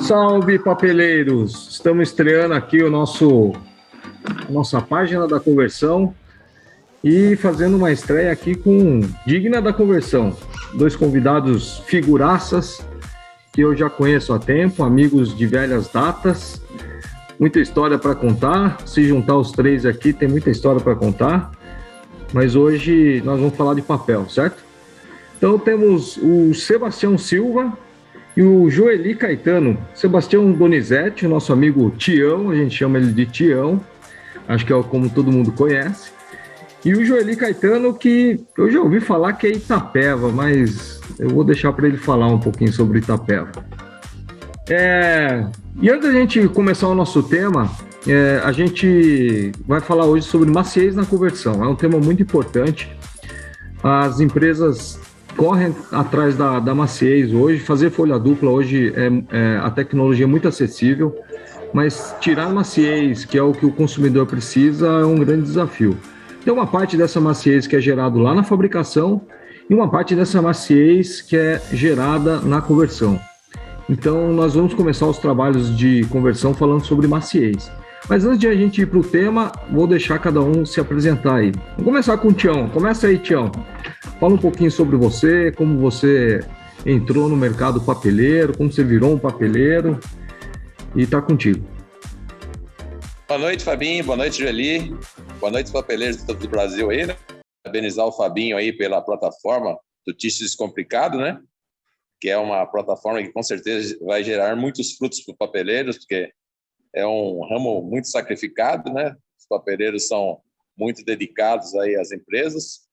Salve, papeleiros! Estamos estreando aqui a nossa página da conversão e fazendo uma estreia aqui com digna da conversão. Dois convidados figuraças que eu já conheço há tempo, amigos de velhas datas, muita história para contar. Se juntar os três aqui, tem muita história para contar, mas hoje nós vamos falar de papel, certo? Então temos o Sebastião Silva e o Joeli Caetano. Sebastião Donizete, o nosso amigo Tião, a gente chama ele de Tião, acho que é como todo mundo conhece. E o Joeli Caetano, que eu já ouvi falar que é Itapeva, mas eu vou deixar para ele falar um pouquinho sobre Itapeva. E antes da gente começar o nosso tema, a gente vai falar hoje sobre maciez na conversão. É um tema muito importante. As empresas correm atrás da maciez hoje. Fazer folha dupla hoje a tecnologia é muito acessível, mas tirar maciez, que é o que o consumidor precisa, é um grande desafio. Tem uma parte dessa maciez que é gerado lá na fabricação e uma parte dessa maciez que é gerada na conversão. Então, nós vamos começar os trabalhos de conversão falando sobre maciez. Mas antes de a gente ir para o tema, vou deixar cada um se apresentar aí. Vamos começar com o Tião. Começa aí, Tião. Fala um pouquinho sobre você, como você entrou no mercado papeleiro, como você virou um papeleiro, e está contigo. Boa noite, Fabinho. Boa noite, Joeli. Boa noite, papeleiros de todo o Brasil aí, né? Parabenizar o Fabinho aí pela plataforma do Ticho Descomplicado, né? Que é uma plataforma que com certeza vai gerar muitos frutos para os papeleiros, porque é um ramo muito sacrificado, né? Os papeleiros são muito dedicados aí às empresas.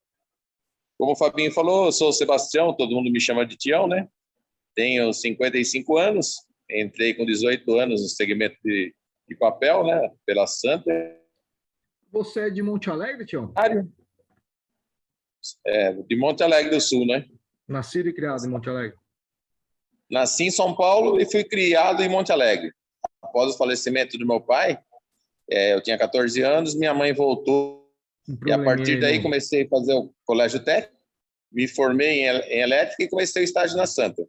Como o Fabinho falou, eu sou o Sebastião, todo mundo me chama de Tião, né? Tenho 55 anos, entrei com 18 anos no segmento de papel, né? Pela Santa. Você é de Monte Alegre, Tião? De Monte Alegre do Sul, né? Nascido e criado em Monte Alegre? Nasci em São Paulo e fui criado em Monte Alegre. Após o falecimento do meu pai, eu tinha 14 anos, minha mãe voltou. E a partir daí comecei a fazer o colégio técnico, me formei em elétrica e comecei o estágio na Santa.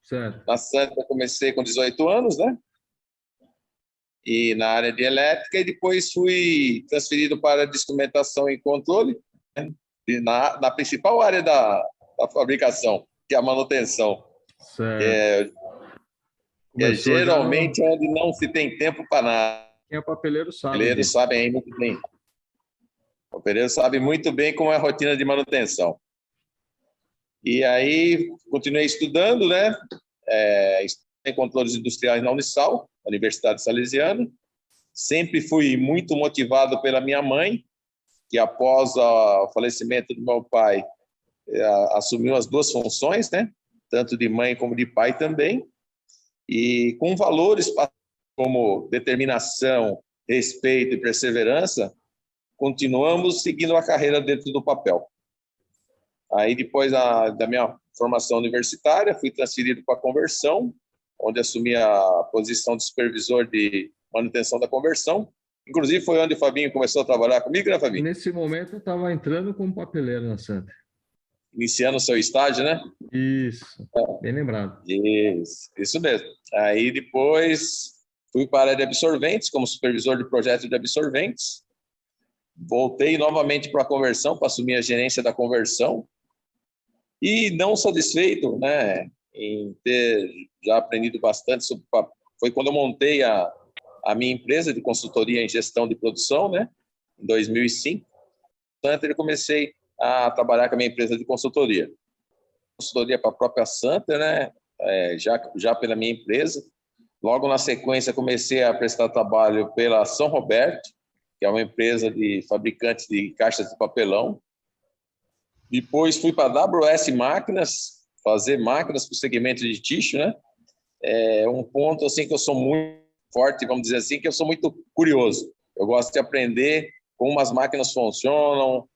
Certo. Na Santa comecei com 18 anos, né? E na área de elétrica, e depois fui transferido para instrumentação e controle, né? E na principal área da fabricação, que é a manutenção. Certo. Que é geralmente onde não se tem tempo para nada. Quem é papeleiro sabe. Papeleiro sabe aí muito bem. O papeleiro sabe muito bem como é a rotina de manutenção. E aí, continuei estudando, né? Em controles industriais na Unisal, Universidade Salesiana. Sempre fui muito motivado pela minha mãe, que após o falecimento do meu pai, assumiu as duas funções, né? Tanto de mãe como de pai também. E com valores como determinação, respeito e perseverança, continuamos seguindo a carreira dentro do papel. Aí, depois da minha formação universitária, fui transferido para a conversão, onde assumi a posição de supervisor de manutenção da conversão. Inclusive, foi onde o Fabinho começou a trabalhar comigo, né, Fabinho? Nesse momento, eu estava entrando como papeleiro na Santa. Iniciando o seu estágio, né? Isso, bem lembrado. Isso mesmo. Aí, depois, fui para a área de absorventes, como supervisor de projeto de absorventes. Voltei novamente para a conversão, para assumir a gerência da conversão. E não satisfeito, né, em ter já aprendido bastante sobre papel, foi quando eu montei a minha empresa de consultoria em gestão de produção, né, em 2005. Portanto, eu comecei a trabalhar com a minha empresa de consultoria. Consultoria para a própria Santa, né, já pela minha empresa. Logo na sequência, comecei a prestar trabalho pela São Roberto, que é uma empresa de fabricante de caixas de papelão. Depois fui para a WS Máquinas, fazer máquinas para o segmento de tixo, né? Um ponto assim que eu sou muito forte, vamos dizer assim, que eu sou muito curioso. Eu gosto de aprender como as máquinas funcionam,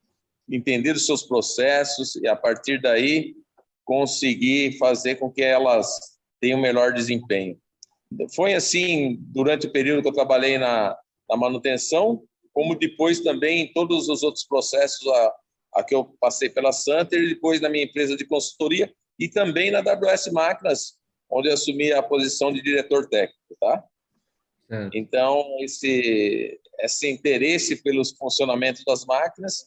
entender os seus processos e, a partir daí, conseguir fazer com que elas tenham melhor desempenho. Foi assim durante o período que eu trabalhei na manutenção, como depois também em todos os outros processos a que eu passei pela Santer, e depois na minha empresa de consultoria, e também na WS Máquinas, onde eu assumi a posição de diretor técnico, tá? Então, esse interesse pelos funcionamentos das máquinas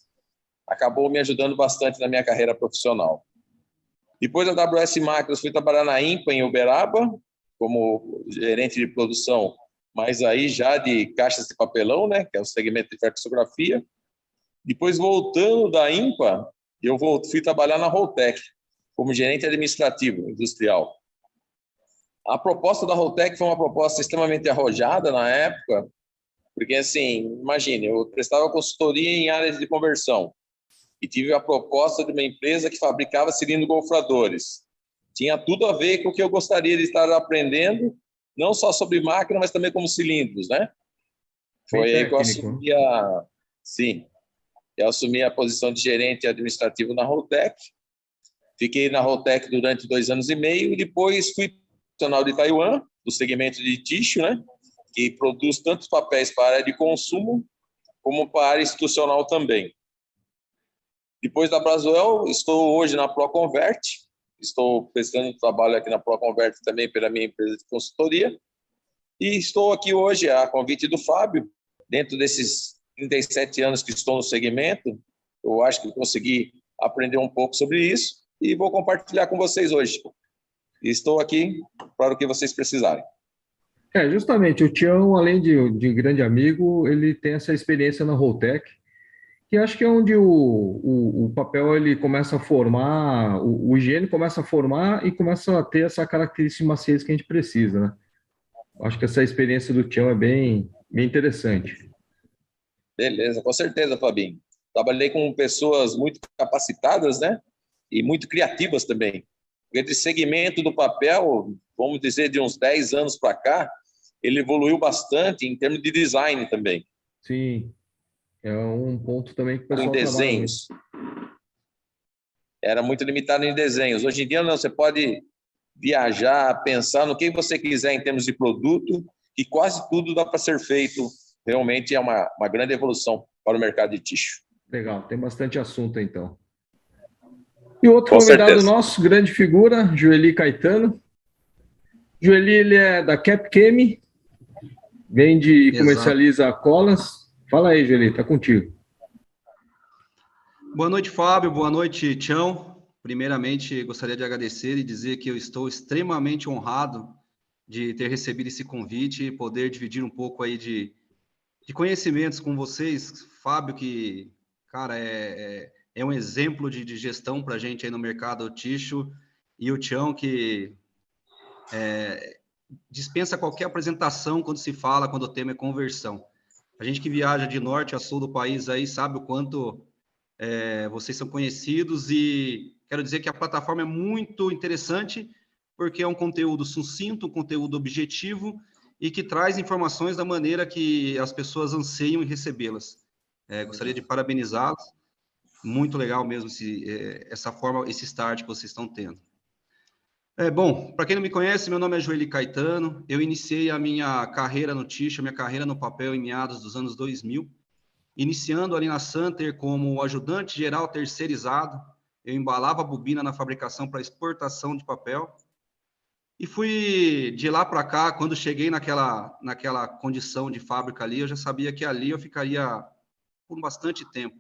acabou me ajudando bastante na minha carreira profissional. Depois da WS Máquinas, fui trabalhar na IMPA, em Uberaba, como gerente de produção, mas aí já de caixas de papelão, né, que é o segmento de flexografia. Depois, voltando da IMPA, fui trabalhar na Holtec, como gerente administrativo industrial. A proposta da Holtec foi uma proposta extremamente arrojada na época, porque, assim, imagine, eu prestava consultoria em áreas de conversão e tive a proposta de uma empresa que fabricava cilindro-golfradores. Tinha tudo a ver com o que eu gostaria de estar aprendendo, não só sobre máquina, mas também como cilindros, né? Foi aí que eu assumi eu assumi a posição de gerente administrativo na Holtec. Fiquei na Holtec durante 2 anos e meio e depois fui profissional de Taiwan, do segmento de tissue, né? Que produz tantos papéis para a área de consumo como para a área institucional também. Depois da Braswell, estou hoje na ProConvert, estou prestando trabalho aqui na ProConvert também pela minha empresa de consultoria, e estou aqui hoje a convite do Fábio, dentro desses 37 anos que estou no segmento, eu acho que consegui aprender um pouco sobre isso e vou compartilhar com vocês hoje. Estou aqui para o que vocês precisarem. Justamente, o Tião, além de grande amigo, ele tem essa experiência na Holtec, que acho que é onde o papel ele começa a formar, o higiene começa a formar e começa a ter essa característica de maciez que a gente precisa, né? Acho que essa experiência do Tião é bem interessante. Beleza, com certeza, Fabinho. Trabalhei com pessoas muito capacitadas, né? E muito criativas também. Esse segmento do papel, vamos dizer, de uns 10 anos para cá, ele evoluiu bastante em termos de design também. Sim, é um ponto também que o pessoal em desenhos. Era muito limitado em desenhos. Hoje em dia, não, você pode viajar, pensar no que você quiser em termos de produto, e quase tudo dá para ser feito. Realmente é uma grande evolução para o mercado de tixo. Legal, tem bastante assunto então. E outro Com convidado certeza. nosso, grande figura, Joeli Caetano. Joeli, ele é da Capchemi, vende e comercializa colas. Fala aí, Joeli, tá contigo. Boa noite, Fábio. Boa noite, Tião. Primeiramente, gostaria de agradecer e dizer que eu estou extremamente honrado de ter recebido esse convite e poder dividir um pouco aí de conhecimentos com vocês. Fábio, que, cara, é um exemplo de gestão para a gente aí no mercado tixo, e o Tião, que dispensa qualquer apresentação quando se fala, quando o tema é conversão. A gente que viaja de norte a sul do país aí sabe o quanto vocês são conhecidos, e quero dizer que a plataforma é muito interessante porque é um conteúdo sucinto, um conteúdo objetivo e que traz informações da maneira que as pessoas anseiam em recebê-las. Gostaria de parabenizá-los. Muito legal mesmo essa forma, esse start que vocês estão tendo. Bom, para quem não me conhece, meu nome é Joeli Caetano. Eu iniciei a minha carreira no tixo, a minha carreira no papel em meados dos anos 2000. Iniciando ali na Santer como ajudante geral terceirizado, eu embalava a bobina na fabricação para exportação de papel. E fui de lá para cá, quando cheguei naquela condição de fábrica ali, eu já sabia que ali eu ficaria por bastante tempo.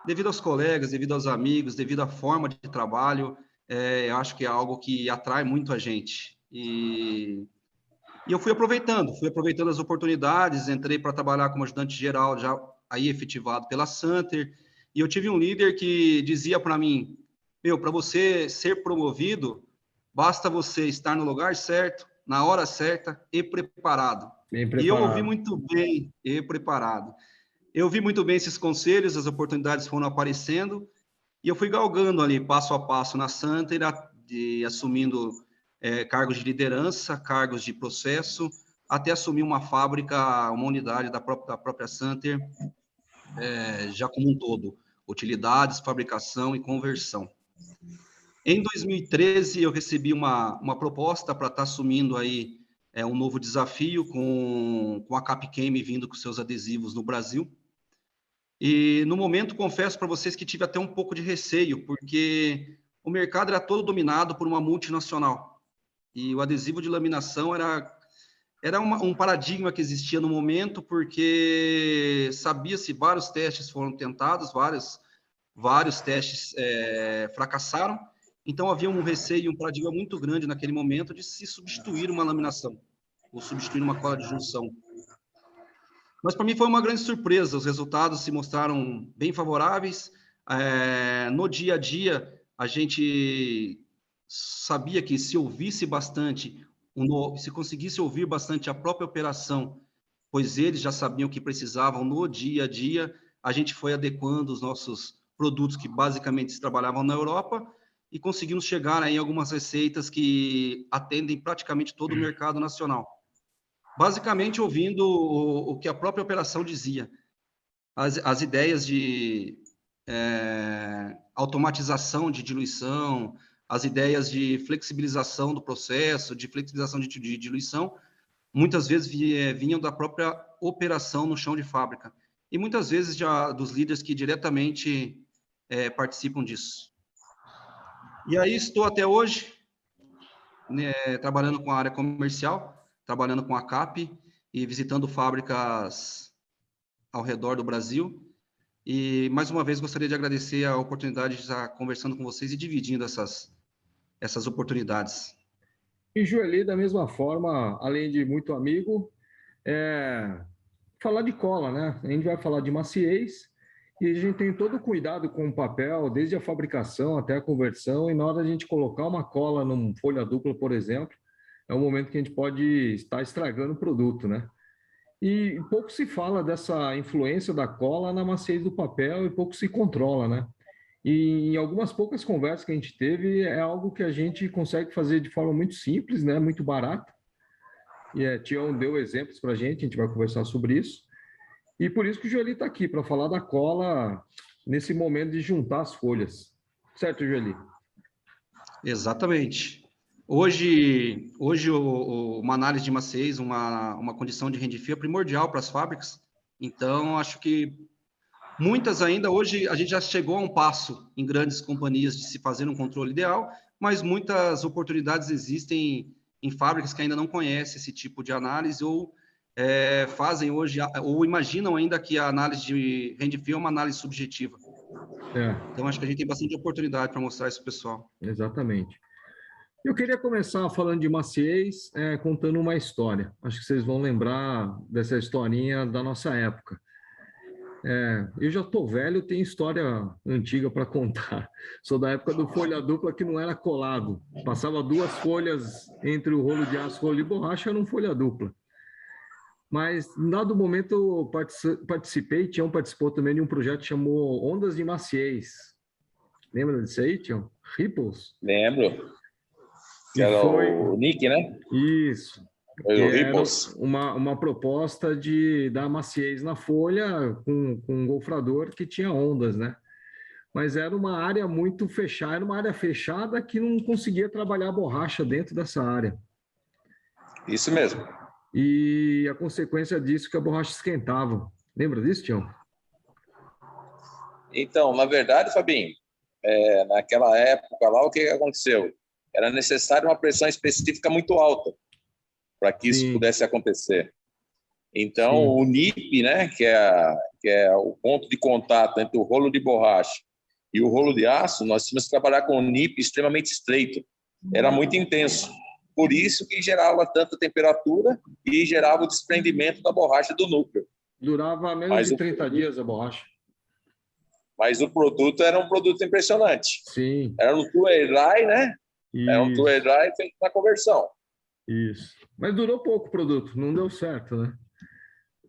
Devido aos colegas, devido aos amigos, devido à forma de trabalho, eu acho que é algo que atrai muito a gente. E eu fui aproveitando as oportunidades, entrei para trabalhar como ajudante geral, já aí efetivado pela Santer, e eu tive um líder que dizia para mim, para você ser promovido, basta você estar no lugar certo, na hora certa e preparado. Bem preparado. E eu ouvi muito bem, e preparado. Eu vi muito bem esses conselhos, as oportunidades foram aparecendo, e eu fui galgando ali, passo a passo, na Santer, assumindo cargos de liderança, cargos de processo, até assumir uma fábrica, uma unidade da própria Santer, já como um todo, utilidades, fabricação e conversão. Em 2013, eu recebi uma proposta para estar assumindo aí um novo desafio com a Capchemi vindo com seus adesivos no Brasil. E, no momento, confesso para vocês que tive até um pouco de receio, porque o mercado era todo dominado por uma multinacional. E o adesivo de laminação era um paradigma que existia no momento, porque sabia-se, vários testes foram tentados, vários testes fracassaram, então havia um receio, um paradigma muito grande naquele momento de se substituir uma laminação, ou substituir uma cola de junção. Mas para mim foi uma grande surpresa, os resultados se mostraram bem favoráveis. No dia a dia, a gente sabia que se ouvisse bastante, se conseguisse ouvir bastante a própria operação, pois eles já sabiam o que precisavam no dia a dia, a gente foi adequando os nossos produtos que basicamente se trabalhavam na Europa e conseguimos chegar aí em algumas receitas que atendem praticamente todo o mercado nacional. Basicamente ouvindo o que a própria operação dizia. As ideias de automatização de diluição, as ideias de flexibilização do processo, de flexibilização de diluição, muitas vezes vinham da própria operação no chão de fábrica. E muitas vezes já dos líderes que diretamente participam disso. E aí estou até hoje, né, trabalhando com a área comercial, trabalhando com a CAP e visitando fábricas ao redor do Brasil. E, mais uma vez, gostaria de agradecer a oportunidade de estar conversando com vocês e dividindo essas oportunidades. E Joeli, da mesma forma, além de muito amigo, falar de cola, né? A gente vai falar de maciez e a gente tem todo o cuidado com o papel, desde a fabricação até a conversão, e na hora de a gente colocar uma cola numa folha dupla, por exemplo, é um momento que a gente pode estar estragando o produto, né? E pouco se fala dessa influência da cola na maciez do papel e pouco se controla, né? E em algumas poucas conversas que a gente teve, é algo que a gente consegue fazer de forma muito simples, né? Muito barata. E Tião deu exemplos para a gente vai conversar sobre isso. E por isso que o Joeli está aqui, para falar da cola nesse momento de juntar as folhas. Certo, Joeli? Exatamente. Hoje uma análise de maciez, uma condição de rendifio é primordial para as fábricas. Então, acho que muitas ainda, hoje a gente já chegou a um passo em grandes companhias de se fazer um controle ideal, mas muitas oportunidades existem em fábricas que ainda não conhecem esse tipo de análise ou fazem hoje, ou imaginam ainda que a análise de rendifio é uma análise subjetiva. Então, acho que a gente tem bastante oportunidade para mostrar isso para o pessoal. Exatamente. Eu queria começar falando de maciez, contando uma história. Acho que vocês vão lembrar dessa historinha da nossa época. Eu já estou velho, tenho história antiga para contar. Sou da época do folha dupla que não era colado. Passava 2 folhas entre o rolo de aço e o rolo de borracha, era um folha dupla. Mas, em dado momento, eu participei, Tião participou também de um projeto que chamou Ondas de Maciez. Lembra disso aí, Tião? Ripples? Lembro. Que era o Nick, né? Isso. Era uma proposta de dar maciez na folha com um golfrador que tinha ondas, né? Mas era uma área muito fechada, era uma área fechada que não conseguia trabalhar a borracha dentro dessa área. Isso mesmo. E a consequência disso é que a borracha esquentava. Lembra disso, Tião? Então, na verdade, Fabinho, naquela época lá, o que aconteceu? Era necessário uma pressão específica muito alta para que isso pudesse acontecer. Então, o NIP, né, que é o ponto de contato entre o rolo de borracha e o rolo de aço, nós tínhamos que trabalhar com o NIP extremamente estreito. Era muito intenso. Por isso que gerava tanta temperatura e gerava o desprendimento da borracha do núcleo. Durava menos de 30 dias a borracha. Mas o produto era um produto impressionante. Sim. Era um two-way-dry, né? Isso. Era um two-way-dry feito na conversão. Isso. Mas durou pouco o produto, não deu certo, né?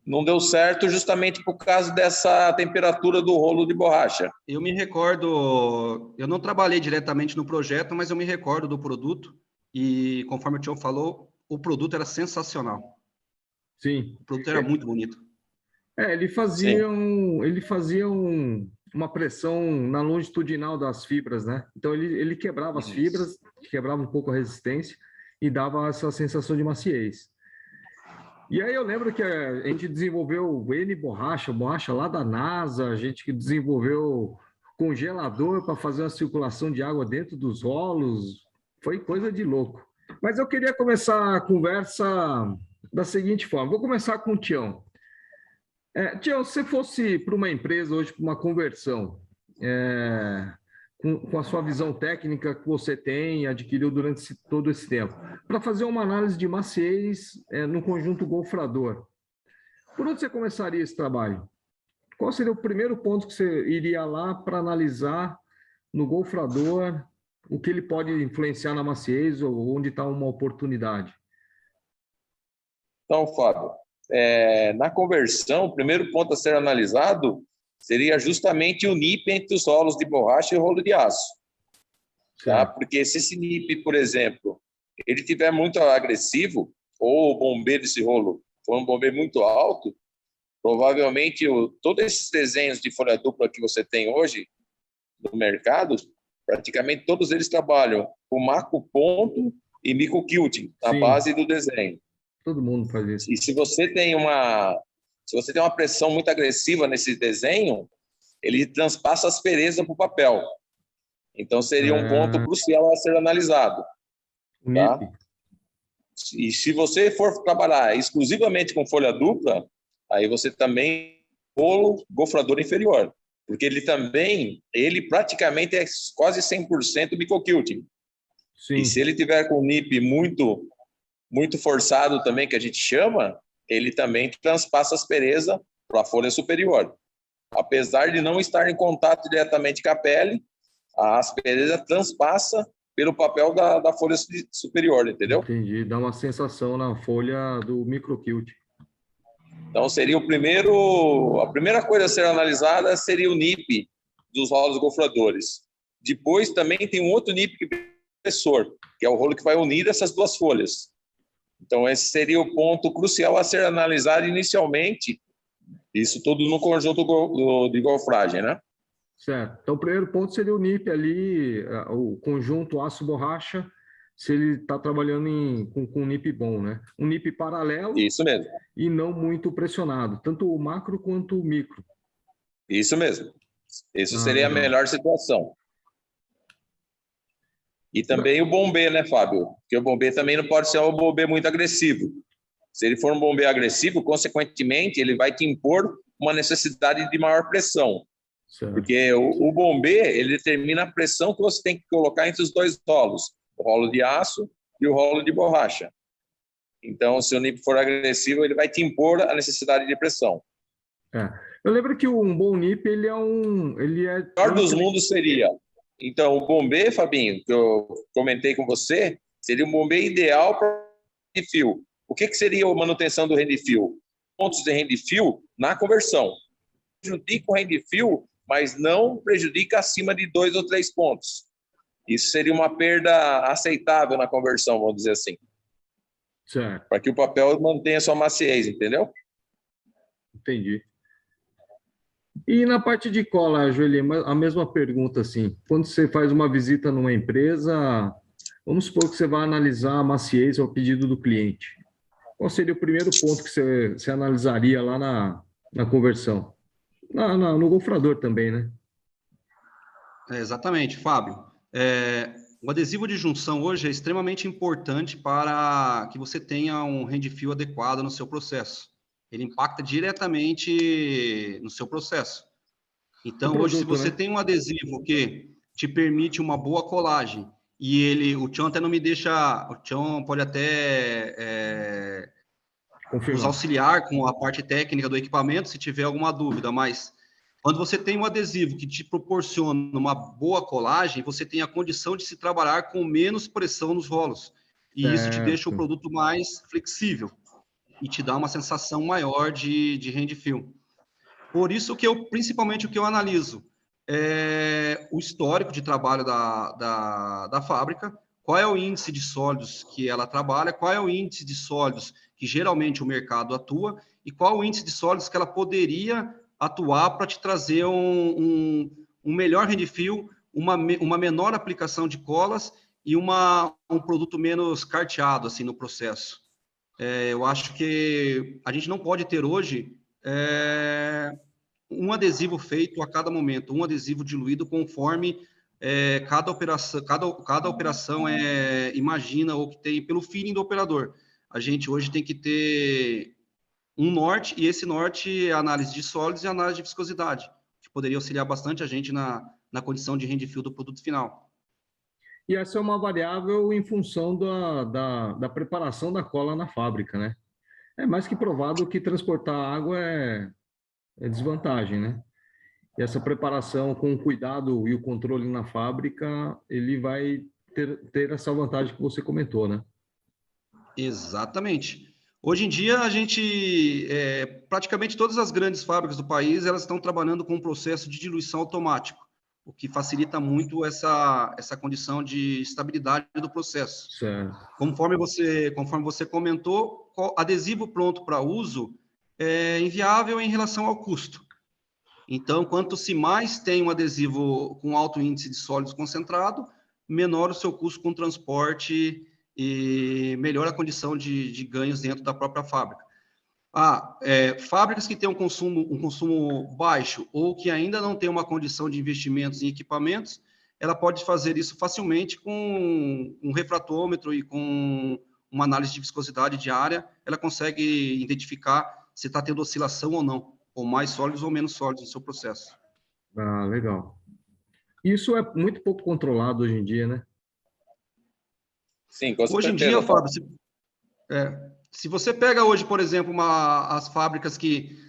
Não deu certo justamente por causa dessa temperatura do rolo de borracha. Eu me recordo, eu não trabalhei diretamente no projeto, mas eu me recordo do produto e, conforme o Tião falou, o produto era sensacional. Sim. O produto era muito bonito. Ele fazia uma pressão na longitudinal das fibras, né? Então ele quebrava as fibras, quebrava um pouco a resistência e dava essa sensação de maciez. E aí eu lembro que a gente desenvolveu borracha lá da NASA, a gente desenvolveu congelador para fazer uma circulação de água dentro dos rolos, foi coisa de louco. Mas eu queria começar a conversa da seguinte forma. Vou começar com o Tião. Tião, se você fosse para uma empresa hoje, para uma conversão, com a sua visão técnica que você tem, adquiriu durante todo esse tempo, para fazer uma análise de maciez no conjunto golfrador, por onde você começaria esse trabalho? Qual seria o primeiro ponto que você iria lá para analisar no golfrador, o que ele pode influenciar na maciez ou onde está uma oportunidade? Então, Fábio, na conversão, o primeiro ponto a ser analisado seria justamente o NIP entre os rolos de borracha e o rolo de aço. Tá? Porque se esse NIP, por exemplo, ele tiver muito agressivo, ou o bombê desse rolo for um bombê muito alto, provavelmente todos esses desenhos de folha dupla que você tem hoje no mercado, praticamente todos eles trabalham com macro ponto e micro quilting na base do desenho. Todo mundo faz isso. E se você tem uma pressão muito agressiva nesse desenho, ele transpassa a aspereza para o papel. Então seria um ponto crucial a ser analisado. Tá? E se você for trabalhar exclusivamente com folha dupla, aí você também rolo gofrador inferior, porque ele praticamente é quase 100% microquilting. E se ele tiver com o NIP muito forçado também, que a gente chama, ele também transpassa a aspereza para a folha superior. Apesar de não estar em contato diretamente com a pele, a aspereza transpassa pelo papel da folha superior, entendeu? Entendi, dá uma sensação na folha do microquilt. Então, seria a primeira coisa a ser analisada seria o NIP dos rolos gofradores. Depois também tem um outro NIP que é o espessor, que é o rolo que vai unir essas duas folhas. Então, esse seria o ponto crucial a ser analisado inicialmente, isso tudo no conjunto de golfragem, né? Certo. Então, o primeiro ponto seria o NIP ali, o conjunto aço-borracha, se ele está trabalhando com um NIP bom, né? Um NIP paralelo. Isso mesmo. E não muito pressionado, tanto o macro quanto o micro. Isso mesmo. Isso seria legal. A melhor situação. E também o bombê, né, Fábio? Porque o bombê também não pode ser um bombê muito agressivo. Se ele for um bombê agressivo, consequentemente, ele vai te impor uma necessidade de maior pressão. Certo. Porque o bombê, ele determina a pressão que você tem que colocar entre os dois rolos, o rolo de aço e o rolo de borracha. Então, se o NIP for agressivo, ele vai te impor a necessidade de pressão. Eu lembro que um bom NIP, ele é... O melhor dos mundos seria... Então, o bombê, Fabinho, que eu comentei com você, seria um bombê ideal para rende fio. O que seria a manutenção do rende fio? Pontos de rende fio na conversão. Prejudica o rende fio, mas não prejudica acima de 2 ou 3 pontos. Isso seria uma perda aceitável na conversão, vamos dizer assim. Certo. Para que o papel mantenha sua maciez, entendeu? Entendi. E na parte de cola, Joeli, a mesma pergunta, assim. Quando você faz uma visita numa empresa, vamos supor que você vai analisar a maciez ao pedido do cliente. Qual seria o primeiro ponto que você analisaria lá na conversão? No golfrador também, né? Exatamente, Fábio. O adesivo de junção hoje é extremamente importante para que você tenha um rende fio adequado no seu processo. Ele impacta diretamente no seu processo. Então, hoje, se você tem um adesivo que te permite uma boa colagem, e o Tião até não me deixa... O Tião pode até nos auxiliar com a parte técnica do equipamento, se tiver alguma dúvida, mas quando você tem um adesivo que te proporciona uma boa colagem, você tem a condição de se trabalhar com menos pressão nos rolos. E isso te deixa o produto mais flexível e te dá uma sensação maior de rende fio. Por isso que principalmente o que eu analiso é o histórico de trabalho da fábrica, qual é o índice de sólidos que ela trabalha, qual é o índice de sólidos que geralmente o mercado atua e qual o índice de sólidos que ela poderia atuar para te trazer um melhor rende fio, uma menor aplicação de colas e um produto menos carteado assim, no processo. Eu acho que a gente não pode ter hoje um adesivo feito a cada momento, um adesivo diluído conforme cada operação imagina ou que tem pelo feeling do operador. A gente hoje tem que ter um norte, e esse norte é a análise de sólidos e a análise de viscosidade, que poderia auxiliar bastante a gente na condição de hand fill do produto final. E essa é uma variável em função da preparação da cola na fábrica, né? É mais que provado que transportar água é desvantagem, né? E essa preparação com o cuidado e o controle na fábrica, ele vai ter essa vantagem que você comentou, né? Exatamente. Hoje em dia, praticamente todas as grandes fábricas do país, elas estão trabalhando com um processo de diluição automático, o que facilita muito essa condição de estabilidade do processo. Certo. Conforme você comentou, adesivo pronto para uso é inviável em relação ao custo. Então, quanto se mais tem um adesivo com alto índice de sólidos concentrado, menor o seu custo com transporte e melhor a condição de ganhos dentro da própria fábrica. Fábricas que têm um consumo baixo ou que ainda não têm uma condição de investimentos em equipamentos, ela pode fazer isso facilmente com um refratômetro e com uma análise de viscosidade diária, ela consegue identificar se está tendo oscilação ou não, ou mais sólidos ou menos sólidos no seu processo. Ah, legal. Isso é muito pouco controlado hoje em dia, né? Sim, com certeza. Hoje em dia, Fábio, se você pega hoje, por exemplo, as fábricas que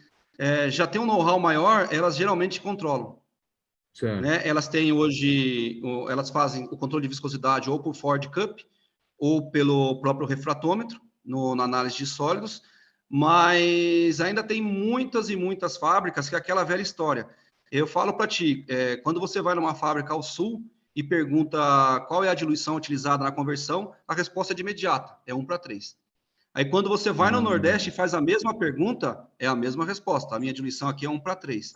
já têm um know-how maior, elas geralmente controlam. Certo. Né? Elas têm hoje, elas fazem o controle de viscosidade ou por Ford Cup, ou pelo próprio refratômetro, na análise de sólidos, mas ainda tem muitas e muitas fábricas que é aquela velha história. Eu falo para ti, quando você vai numa fábrica ao sul e pergunta qual é a diluição utilizada na conversão, a resposta é de imediata, é 1:3. Aí quando você vai no Nordeste e faz a mesma pergunta, é a mesma resposta, a minha diluição aqui é 1:3.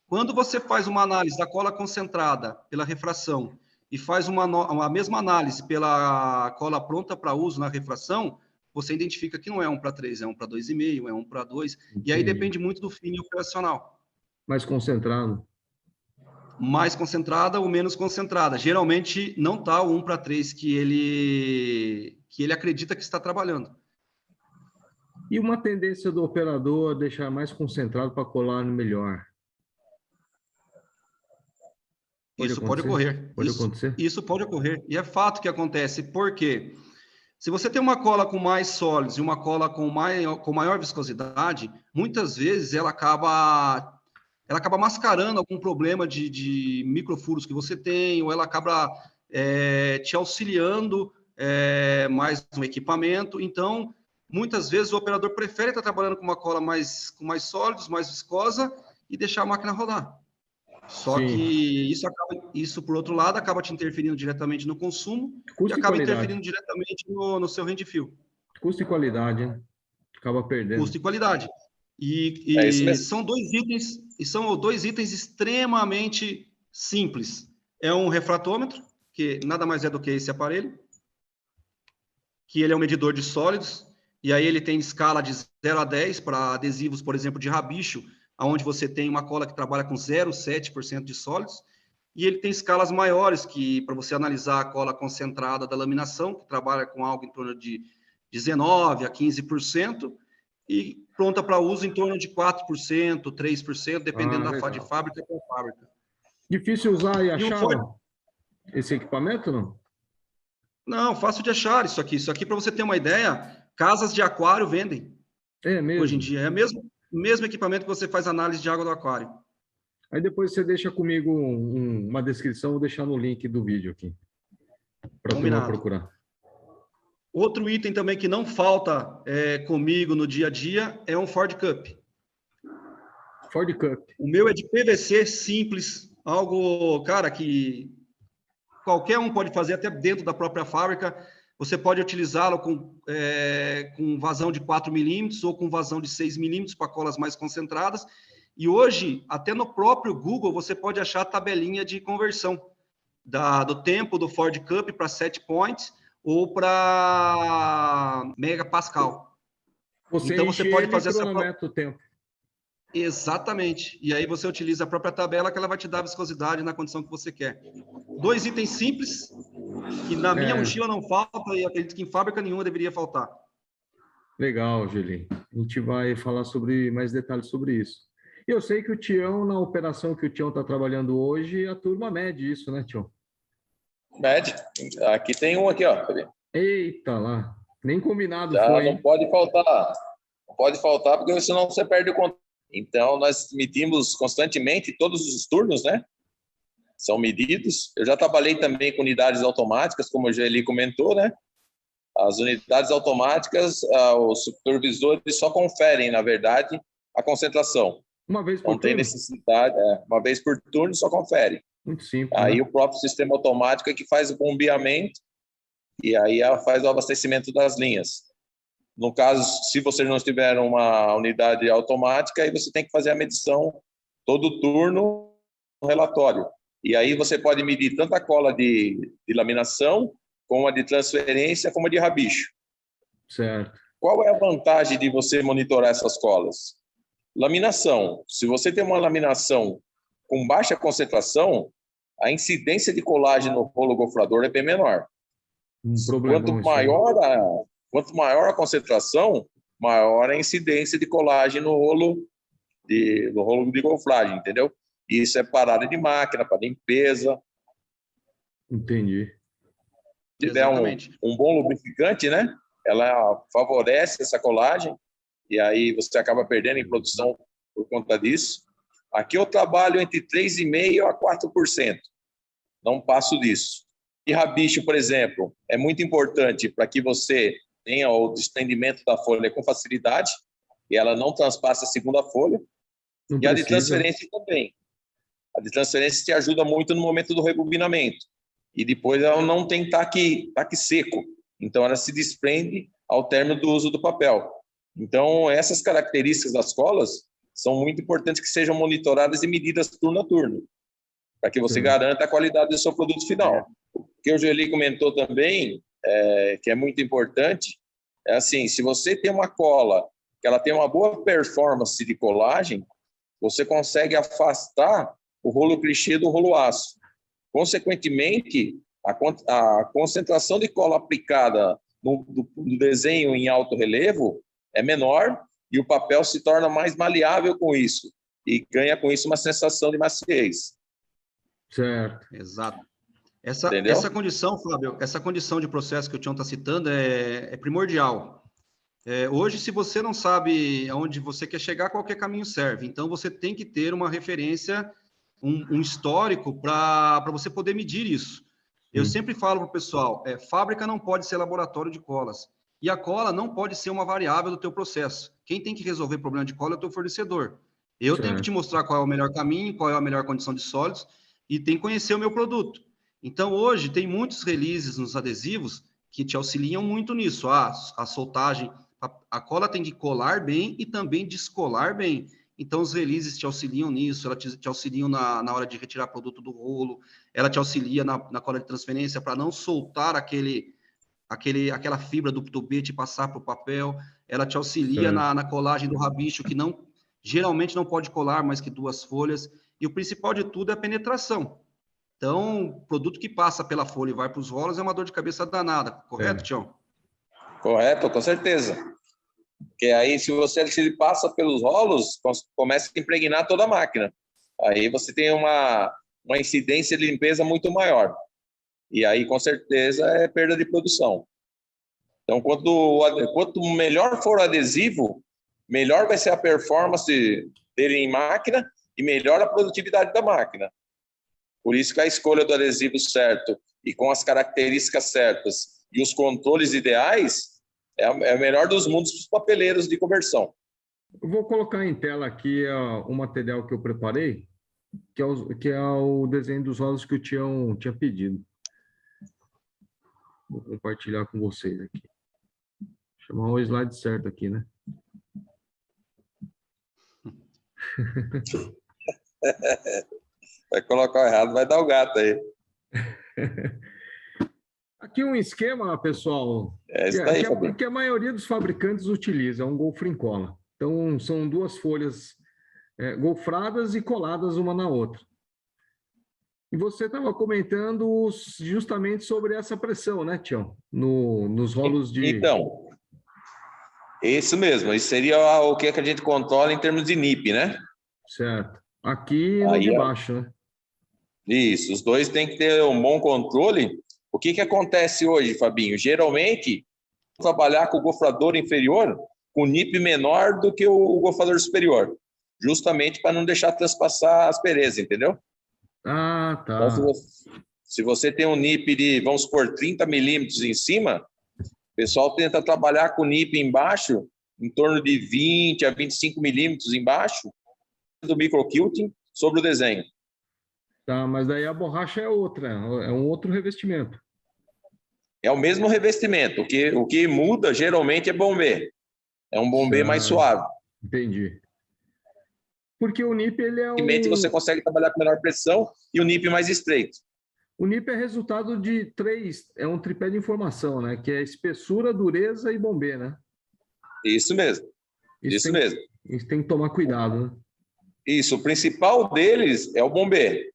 Quando você faz uma análise da cola concentrada pela refração e faz a mesma análise pela cola pronta para uso na refração, você identifica que não é 1:3, é 1:2,5, é 1:2, e aí depende muito do feeling operacional. Mais concentrado. Mais concentrada ou menos concentrada. Geralmente não está o 1:3 que ele acredita que está trabalhando. E uma tendência do operador a deixar mais concentrado para colar melhor? Isso pode ocorrer. Pode acontecer? Isso pode ocorrer. E é fato que acontece, porque se você tem uma cola com mais sólidos e uma cola com maior viscosidade, muitas vezes ela acaba mascarando algum problema de microfuros que você tem, ou ela acaba te auxiliando mais no equipamento. Então, muitas vezes o operador prefere estar trabalhando com uma cola com mais sólidos, mais viscosa, e deixar a máquina rodar. Só Sim. que isso, por outro lado, acaba te interferindo diretamente no consumo Custo e acaba interferindo diretamente no seu hand fill. Custo e qualidade, né? Acaba perdendo. Custo e qualidade. E são dois itens extremamente simples. É um refratômetro, que nada mais é do que esse aparelho, que ele é um medidor de sólidos, e aí ele tem escala de 0 a 10 para adesivos, por exemplo, de rabicho, onde você tem uma cola que trabalha com 0,7% de sólidos, e ele tem escalas maiores, que para você analisar a cola concentrada da laminação, que trabalha com algo em torno de 19% a 15%, e pronta para uso em torno de 4%, 3%, dependendo da de fábrica para fábrica. Difícil usar e achar esse equipamento, não? Não, fácil de achar isso aqui. Isso aqui, para você ter uma ideia, casas de aquário vendem. É mesmo? Hoje em dia. É o mesmo equipamento que você faz análise de água do aquário. Aí depois você deixa comigo uma descrição, vou deixar no link do vídeo aqui. Para turma procurar. Outro item também que não falta comigo no dia a dia é um Ford Cup. Ford Cup. O meu é de PVC simples, algo, cara, que qualquer um pode fazer, até dentro da própria fábrica. Você pode utilizá-lo com vazão de 4 milímetros ou com vazão de 6 milímetros para colas mais concentradas. E hoje, até no próprio Google, você pode achar a tabelinha de conversão do tempo do Ford Cup para set points ou para megapascal. Então você pode fazer essa o tempo. Exatamente. E aí você utiliza a própria tabela que ela vai te dar a viscosidade na condição que você quer. 2 itens simples, que na minha mochila não falta e acredito que em fábrica nenhuma deveria faltar. Legal, Geli. A gente vai falar sobre mais detalhes sobre isso. E eu sei que o Tião, na operação que o Tião está trabalhando hoje, a turma mede isso, né, Tião? Mede. Aqui tem um aqui, ó. Eita lá, nem combinado Já foi, não hein? pode faltar. Não pode faltar, porque senão você perde o controle. Então, nós medimos constantemente todos os turnos, né? São medidos. Eu já trabalhei também com unidades automáticas, como o Geli comentou, né? As unidades automáticas, os supervisores só conferem, na verdade, a concentração. Uma vez por Não tem turno? necessidade, uma vez por turno só confere. Muito simples, Aí né? o próprio sistema automático é que faz o bombeamento e aí faz o abastecimento das linhas. No caso, se você não tiver uma unidade automática, aí você tem que fazer a medição todo turno no relatório. E aí você pode medir tanto a cola de laminação, como a de transferência, como a de rabicho. Certo. Qual é a vantagem de você monitorar essas colas? Laminação. Se você tem uma laminação com baixa concentração, a incidência de colágeno no rolo gofrador é bem menor. Um problemão isso aí. Quanto maior a concentração, maior a incidência de colágeno no rolo de gofragem, entendeu? Isso é parada de máquina, para limpeza. Entendi. Se tiver um bom lubrificante, né? Ela favorece essa colagem e aí você acaba perdendo em produção por conta disso. Aqui eu trabalho entre 3,5% a 4%. Não passo disso. E rabicho, por exemplo, é muito importante para que você tenha o desprendimento da folha com facilidade e ela não transpassa a segunda folha. Não e a de precisa. transferência também. A de transferência te ajuda muito no momento do rebobinamento. E depois ela não tem taque seco. Então ela se desprende ao término do uso do papel. Então essas características das colas são muito importantes que sejam monitoradas e medidas turno a turno, para que você garanta a qualidade do seu produto final. O que o Geli comentou também, que é muito importante, é assim, se você tem uma cola que ela tem uma boa performance de colagem, você consegue afastar o rolo clichê do rolo aço. Consequentemente, a concentração de cola aplicada no desenho em alto relevo é menor e o papel se torna mais maleável com isso e ganha com isso uma sensação de maciez. Certo. Exato. Essa condição, Fábio, essa condição de processo que o Tião está citando é primordial. Hoje, se você não sabe aonde você quer chegar, qualquer caminho serve. Então, você tem que ter uma referência, um histórico para você poder medir isso. Eu sempre falo para o pessoal, fábrica não pode ser laboratório de colas. E a cola não pode ser uma variável do teu processo. Quem tem que resolver o problema de cola é o teu fornecedor. Eu tenho que te mostrar qual é o melhor caminho, qual é a melhor condição de sólidos e tem que conhecer o meu produto. Então, hoje, tem muitos releases nos adesivos que te auxiliam muito nisso. A soltagem, a cola tem que colar bem e também descolar bem. Então, os releases te auxiliam nisso, ela te auxiliam na hora de retirar produto do rolo, ela te auxilia na cola de transferência para não soltar aquela fibra do tubete e passar para o papel, ela te auxilia na colagem do rabicho, que geralmente não pode colar mais que 2 folhas, e o principal de tudo é a penetração. Então, produto que passa pela folha e vai para os rolos é uma dor de cabeça danada, correto, Tião? Correto, com certeza. Porque aí, se ele passa pelos rolos, começa a impregnar toda a máquina. Aí você tem uma incidência de limpeza muito maior. E aí, com certeza, é perda de produção. Então, quanto melhor for o adesivo, melhor vai ser a performance dele em máquina e melhor a produtividade da máquina. Por isso que a escolha do adesivo certo e com as características certas e os controles ideais é a melhor dos mundos para os papeleiros de conversão. Eu vou colocar em tela aqui o material que eu preparei, que é o desenho dos rolos que o Tião tinha pedido. Vou compartilhar com vocês aqui. Chamar o slide certo aqui, né? Vai colocar errado, vai dar o gato aí. Aqui um esquema, pessoal, que a maioria dos fabricantes utiliza, é um Golfrin Cola. Então, são 2 folhas golfradas e coladas uma na outra. E você estava comentando justamente sobre essa pressão, né, Tião? Nos rolos de... Então, isso mesmo. Isso seria o que a gente controla em termos de NIP, né? Certo. Aqui no Aí, de baixo, né? isso, os dois têm que ter um bom controle. O que acontece hoje, Fabinho? Geralmente, trabalhar com o gofrador inferior com NIP menor do que o gofrador superior, justamente para não deixar transpassar as aspereza, entendeu? Ah, Então, tá. se você tem um NIP de, vamos supor, 30 milímetros em cima, o pessoal tenta trabalhar com NIP embaixo, em torno de 20 a 25 milímetros embaixo do microquilting sobre o desenho. Tá, mas daí a borracha é outra, é um outro revestimento. É o mesmo revestimento. O que muda geralmente é bombê. É um bombê mais Certo. suave. Entendi. Porque o NIP, ele é Você consegue trabalhar com menor pressão e o NIP mais estreito. O NIP é resultado de é um tripé de informação, né? Que é espessura, dureza e bombê, né? Isso mesmo. Isso mesmo. Isso tem que tomar cuidado, né? Isso, o principal deles é o bombê.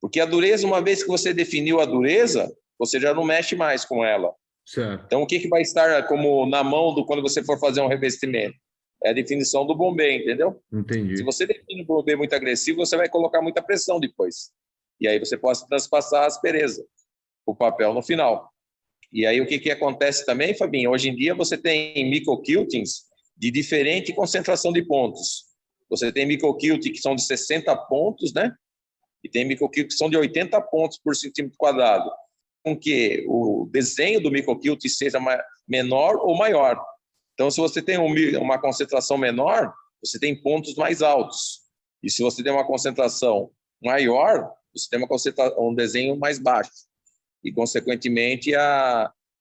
Porque a dureza, uma vez que você definiu a dureza, você já não mexe mais com ela. Certo. Então, o que vai estar como na mão quando você for fazer um revestimento? É a definição do bombê, entendeu? Entendi. Se você define um bombê muito agressivo, você vai colocar muita pressão depois. E aí você pode transpassar a aspereza, o papel no final. E aí o que acontece também, Fabinho? Hoje em dia você tem microquiltings de diferente concentração de pontos. Você tem microquilting que são de 60 pontos, né? E tem microquilting que são de 80 pontos por centímetro quadrado. Com que o desenho do microquilting seja menor ou maior. Então, se você tem uma concentração menor, você tem pontos mais altos. E se você tem uma concentração maior, você tem um desenho mais baixo. E, consequentemente,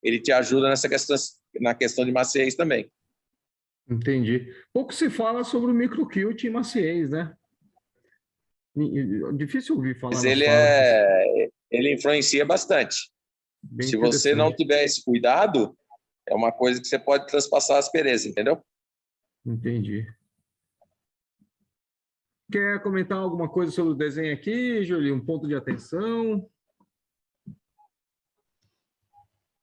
ele te ajuda na questão de maciez também. Entendi. Pouco se fala sobre o microquilting e maciez, né? Difícil ouvir falar. Mas nas fábricas. ele influencia bastante. Bem Se você não tiver esse cuidado, é uma coisa que você pode transpassar a aspereza, entendeu? Entendi. Quer comentar alguma coisa sobre o desenho aqui, Júlio? Um ponto de atenção?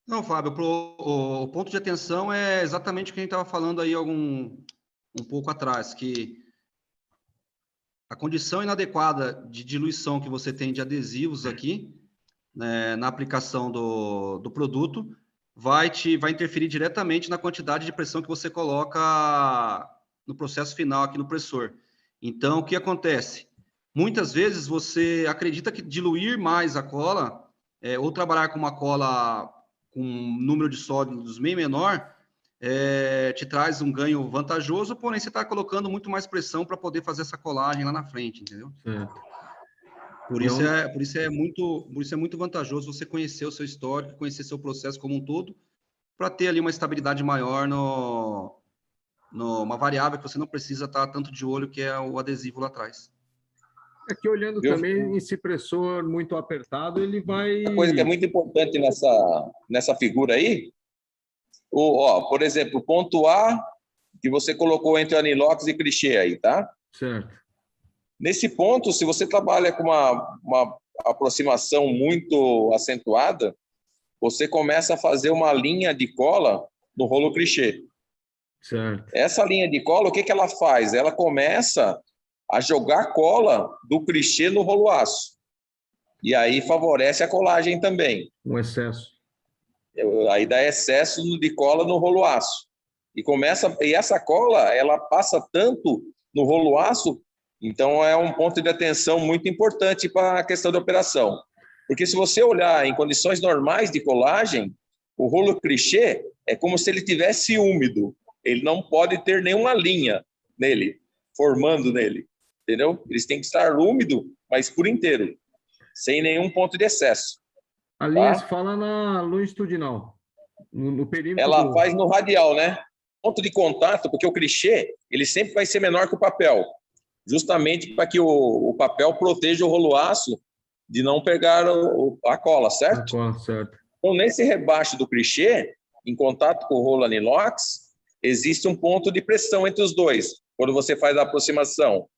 Não, Fábio, o ponto de atenção é exatamente o que a gente estava falando aí um pouco atrás, que a condição inadequada de diluição que você tem de adesivos aqui, né, na aplicação do produto, vai interferir diretamente na quantidade de pressão que você coloca no processo final aqui no pressor. Então, o que acontece? Muitas vezes você acredita que diluir mais a cola, ou trabalhar com uma cola com um número de sólidos bem menor, te traz um ganho vantajoso, porém você está colocando muito mais pressão para poder fazer essa colagem lá na frente, entendeu? Certo. Por isso é muito vantajoso você conhecer o seu histórico, conhecer seu processo como um todo, para ter ali uma estabilidade maior uma variável que você não precisa estar tanto de olho, que é o adesivo lá atrás. Aqui olhando também, esse pressor muito apertado, ele vai... Uma coisa que é muito importante nessa figura aí, por exemplo, o ponto A, que você colocou entre anilox e clichê aí, tá? Certo. Nesse ponto, se você trabalha com uma aproximação muito acentuada, você começa a fazer uma linha de cola no rolo clichê. Certo. Essa linha de cola, o que ela faz? Ela começa a jogar cola do clichê no rolo aço. E aí favorece a colagem também. Um excesso. Aí dá excesso de cola no rolo aço. E essa cola, ela passa tanto no rolo aço, então é um ponto de atenção muito importante para a questão de operação. Porque se você olhar em condições normais de colagem, o rolo clichê é como se ele tivesse úmido. Ele não pode ter nenhuma linha nele, formando nele, entendeu? Eles têm que estar úmido, mas por inteiro, sem nenhum ponto de excesso. A linha se fala na longitudinal, no perímetro. Ela faz no radial, né? Ponto de contato, porque o clichê, ele sempre vai ser menor que o papel, justamente para que o papel proteja o rolo aço de não pegar a cola, certo? Certo. Então, nesse rebaixo do clichê, em contato com o rolo anilox, existe um ponto de pressão entre os dois, quando você faz a aproximação.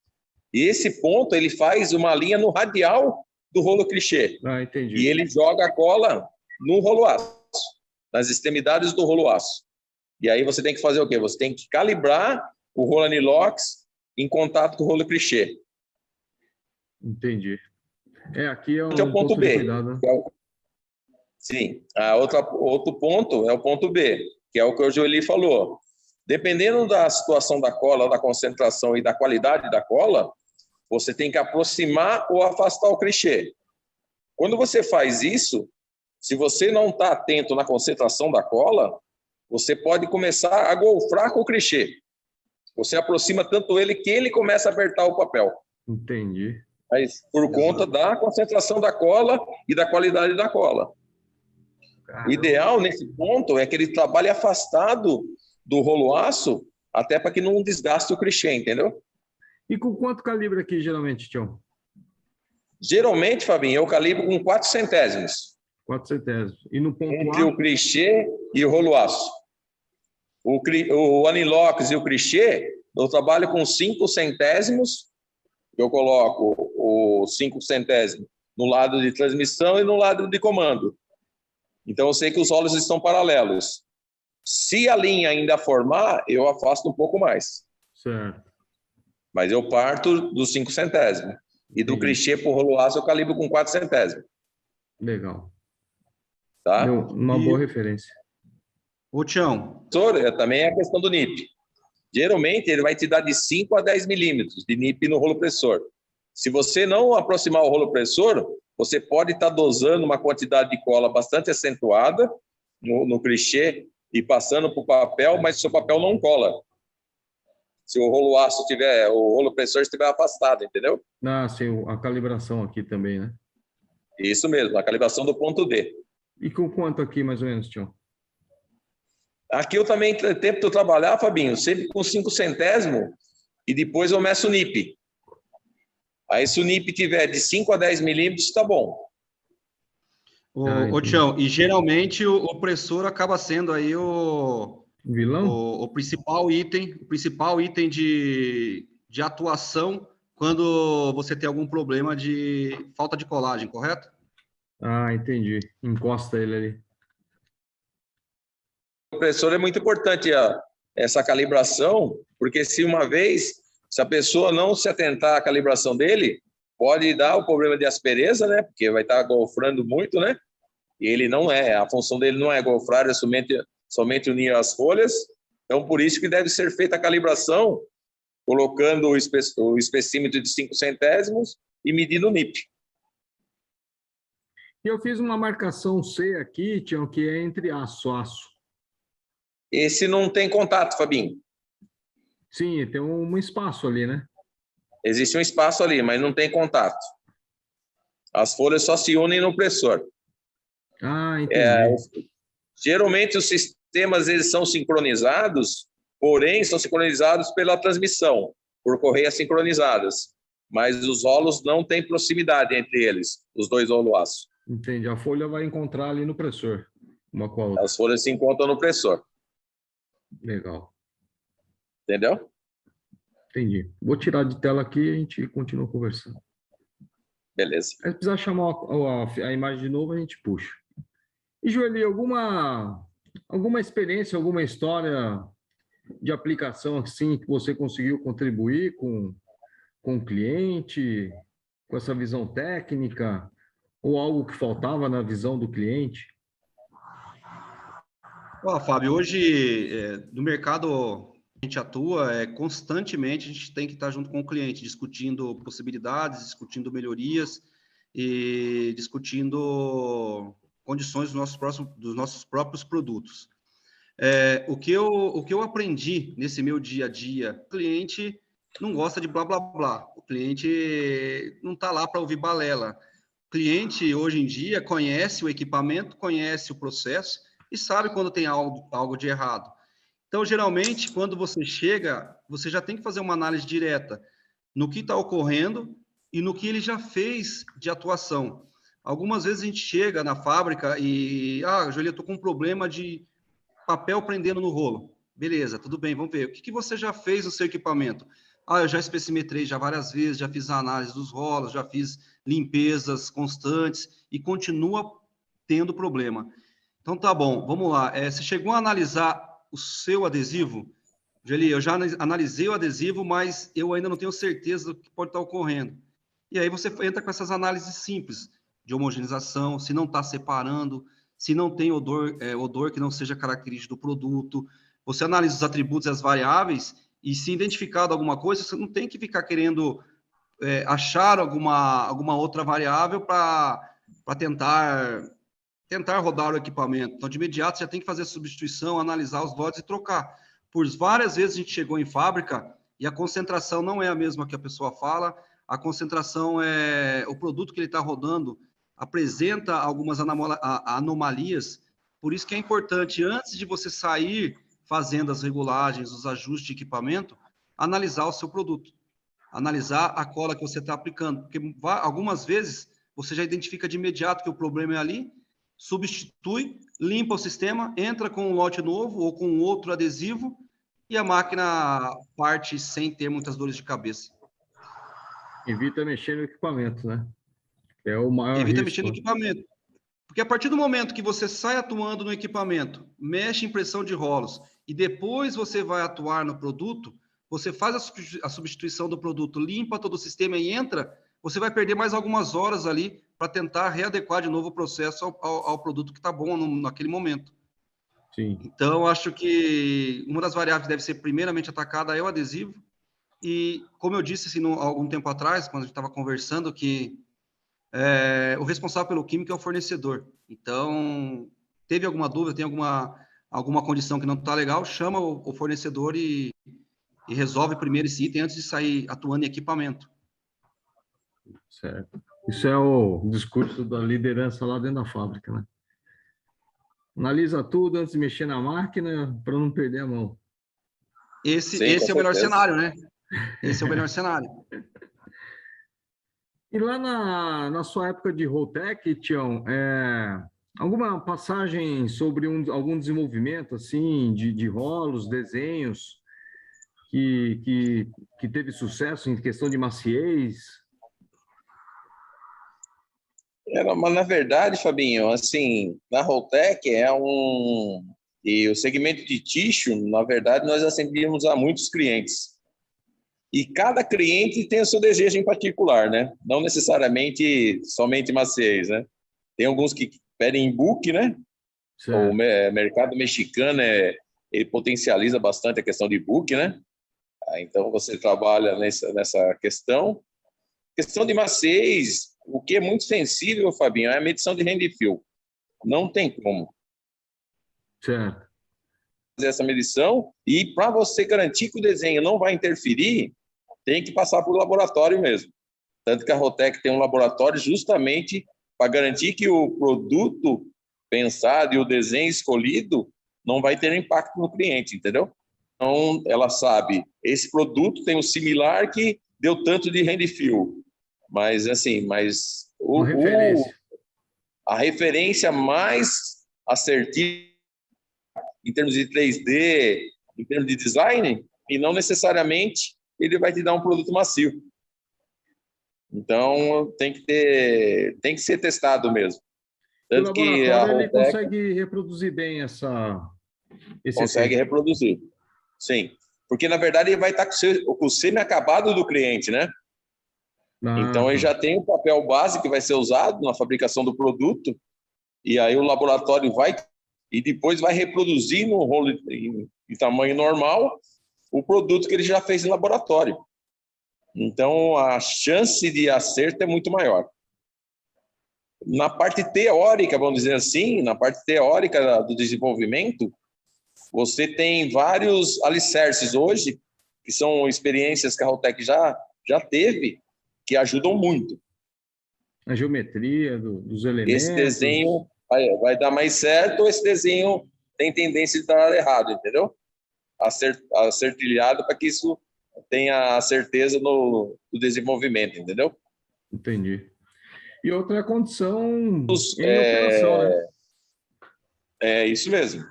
E esse ponto, ele faz uma linha no radial do rolo clichê. Ah, entendi. E ele joga a cola no rolo aço, nas extremidades do rolo aço. E aí você tem que fazer o quê? Você tem que calibrar o rolo anilox em contato com o rolo clichê. Entendi. Aqui é Esse é o um ponto ponto de B. cuidado, né? Sim. Outro ponto é o ponto B, que é o que o Joeli falou. Dependendo da situação da cola, da concentração e da qualidade da cola, você tem que aproximar ou afastar o clichê. Quando você faz isso, se você não está atento na concentração da cola, você pode começar a golfrar com o clichê. Você aproxima tanto ele que ele começa a apertar o papel. Entendi. Mas por conta da concentração da cola e da qualidade da cola. Caramba. O ideal nesse ponto é que ele trabalhe afastado do rolo aço, até para que não desgaste o clichê, entendeu? E com quanto calibre aqui, geralmente, Tião? Geralmente, Fabinho, eu calibro com 4 centésimos. 4 centésimos. E no ponto Entre A? o clichê e o rolo aço. O anilox e o clichê, eu trabalho com 5 centésimos. Eu coloco o 5 centésimos no lado de transmissão e no lado de comando. Então, eu sei que os rolos estão paralelos. Se a linha ainda formar, eu afasto um pouco mais. Certo. Mas eu parto dos 5 centésimos. E do Entendi. clichê para o rolo aço, eu calibro com 4 centésimos. Legal. Tá? Uma boa referência. Ô, Tião, Também é a questão do NIP. Geralmente, ele vai te dar de 5 a 10 milímetros de NIP no rolo pressor. Se você não aproximar o rolo pressor, você pode estar dosando uma quantidade de cola bastante acentuada no clichê e passando para o papel, mas o seu papel não cola. Se o rolo aço tiver, o rolo pressor estiver afastado, entendeu? Ah, sim, a calibração aqui também, né? Isso mesmo, a calibração do ponto D. E com quanto aqui, mais ou menos, Tião? Aqui eu também tento trabalhar, Fabinho, sempre com 5 centésimos e depois eu meço o NIP. Aí se o NIP tiver de 5 a 10 milímetros, tá bom. Ô, Tião, e geralmente o pressor acaba sendo aí o principal item de atuação quando você tem algum problema de falta de colagem, correto? Ah, entendi. Encosta ele ali. O pressor é muito importante essa calibração, porque se a pessoa não se atentar à calibração dele, pode dar o problema de aspereza, né? Porque vai estar golfrando muito, né? E ele não a função dele não é golfrar, é somente unir as folhas. Então, por isso que deve ser feita a calibração, colocando o espessímetro de 5 centésimos e medindo o NIP. E eu fiz uma marcação C aqui, Tião, que é entre aço. Esse não tem contato, Fabinho. Sim, tem um espaço ali, né? Existe um espaço ali, mas não tem contato. As folhas só se unem no pressor. Ah, entendi. Geralmente os sistemas eles são sincronizados, porém são sincronizados pela transmissão, por correias sincronizadas. Mas os rolos não têm proximidade entre eles, os dois rolos aço. Entendi. A folha vai encontrar ali no pressor, uma com a outra. As folhas se encontram no pressor. Legal. Entendeu? Entendi. Vou tirar de tela aqui e a gente continua conversando. Beleza. Se precisar chamar a imagem de novo, a gente puxa. E, Joeli, alguma experiência, alguma história de aplicação assim que você conseguiu contribuir com o cliente, com essa visão técnica, ou algo que faltava na visão do cliente? Fábio, hoje no mercado a gente atua constantemente, a gente tem que estar junto com o cliente, discutindo possibilidades, discutindo melhorias e discutindo condições dos nossos próprios produtos. O que eu aprendi nesse meu dia a dia, o cliente não gosta de blá, blá, blá. O cliente não está lá para ouvir balela. O cliente, hoje em dia, conhece o equipamento, conhece o processo e sabe quando tem algo de errado. Então, geralmente, quando você chega, você já tem que fazer uma análise direta no que está ocorrendo e no que ele já fez de atuação. Algumas vezes a gente chega na fábrica e, Joeli, eu estou com um problema de papel prendendo no rolo. Beleza, tudo bem, vamos ver. O que você já fez no seu equipamento? Eu já especimetrei já várias vezes, já fiz a análise dos rolos, já fiz limpezas constantes e continua tendo problema. Então, tá bom, vamos lá. Você chegou a analisar o seu adesivo? Geli, eu já analisei o adesivo, mas eu ainda não tenho certeza do que pode estar ocorrendo. E aí você entra com essas análises simples de homogeneização, se não está separando, se não tem odor que não seja característico do produto. Você analisa os atributos e as variáveis, e se identificado alguma coisa, você não tem que ficar querendo achar alguma outra variável para tentar rodar o equipamento. Então, de imediato, você já tem que fazer a substituição, analisar os lotes e trocar. Por várias vezes a gente chegou em fábrica e a concentração não é a mesma que a pessoa fala, a concentração o produto que ele está rodando apresenta algumas anomalias, por isso que é importante, antes de você sair fazendo as regulagens, os ajustes de equipamento, analisar o seu produto, analisar a cola que você está aplicando, porque algumas vezes você já identifica de imediato que o problema é ali, substitui, limpa o sistema, entra com um lote novo ou com outro adesivo e a máquina parte sem ter muitas dores de cabeça. Evita mexer no equipamento, né? É o maior Evita risco. mexer no equipamento. Porque a partir do momento que você sai atuando no equipamento, mexe em pressão de rolos e depois você vai atuar no produto, você faz a substituição do produto, limpa todo o sistema e entra, você vai perder mais algumas horas ali para tentar readequar de novo o processo ao produto que está bom naquele momento. Sim. Então, acho que uma das variáveis que deve ser primeiramente atacada é o adesivo. E, como eu disse assim, algum tempo atrás, quando a gente estava conversando, que o responsável pelo químico é o fornecedor. Então, teve alguma dúvida, tem alguma condição que não está legal, chama o fornecedor e resolve primeiro esse item antes de sair atuando em equipamento. Certo. Isso é o discurso da liderança lá dentro da fábrica, né? Analisa tudo antes de mexer na máquina para não perder a mão. Esse Sim, é o melhor cenário, né? Esse é o melhor cenário. E lá na sua época de Roltec, Tião, alguma passagem sobre algum desenvolvimento assim de rolos, desenhos que teve sucesso em questão de maciez? Mas na verdade, Fabinho, assim, na Roltec e o segmento de tixo, na verdade, nós atendíamos a muitos clientes. E cada cliente tem o seu desejo em particular, né? Não necessariamente somente maciez, né? Tem alguns que pedem book, né? Certo. O mercado mexicano ele potencializa bastante a questão de book, né? Então você trabalha nessa questão. Questão de maciez, o que é muito sensível, Fabinho, é a medição de hand fill. Não tem como Certo. fazer essa medição, e para você garantir que o desenho não vai interferir, tem que passar por laboratório mesmo. Tanto que a Roltec tem um laboratório justamente para garantir que o produto pensado e o desenho escolhido não vai ter impacto no cliente, entendeu? Então, ela sabe, esse produto tem um similar que deu tanto de hand fill, mas assim, a referência mais assertiva em termos de 3D, em termos de design, e não necessariamente ele vai te dar um produto macio. Então, tem que ser testado mesmo. Tanto o laboratório ele consegue reproduzir bem esse consegue efeito. reproduzir, sim. Porque, na verdade, ele vai estar com o semi-acabado do cliente, né? Então, ele já tem o papel base que vai ser usado na fabricação do produto, e aí o laboratório e depois vai reproduzir no rolo em tamanho normal o produto que ele já fez em laboratório. Então, a chance de acerto é muito maior. Na parte teórica, vamos dizer assim, na parte teórica do desenvolvimento, você tem vários alicerces hoje, que são experiências que a Roltec já teve, que ajudam muito. A geometria dos elementos. Esse desenho vai dar mais certo, ou esse desenho tem tendência de dar errado, entendeu? Acertilhado para que isso tenha certeza no desenvolvimento, entendeu? Entendi. E outra condição em operação, né? É isso mesmo.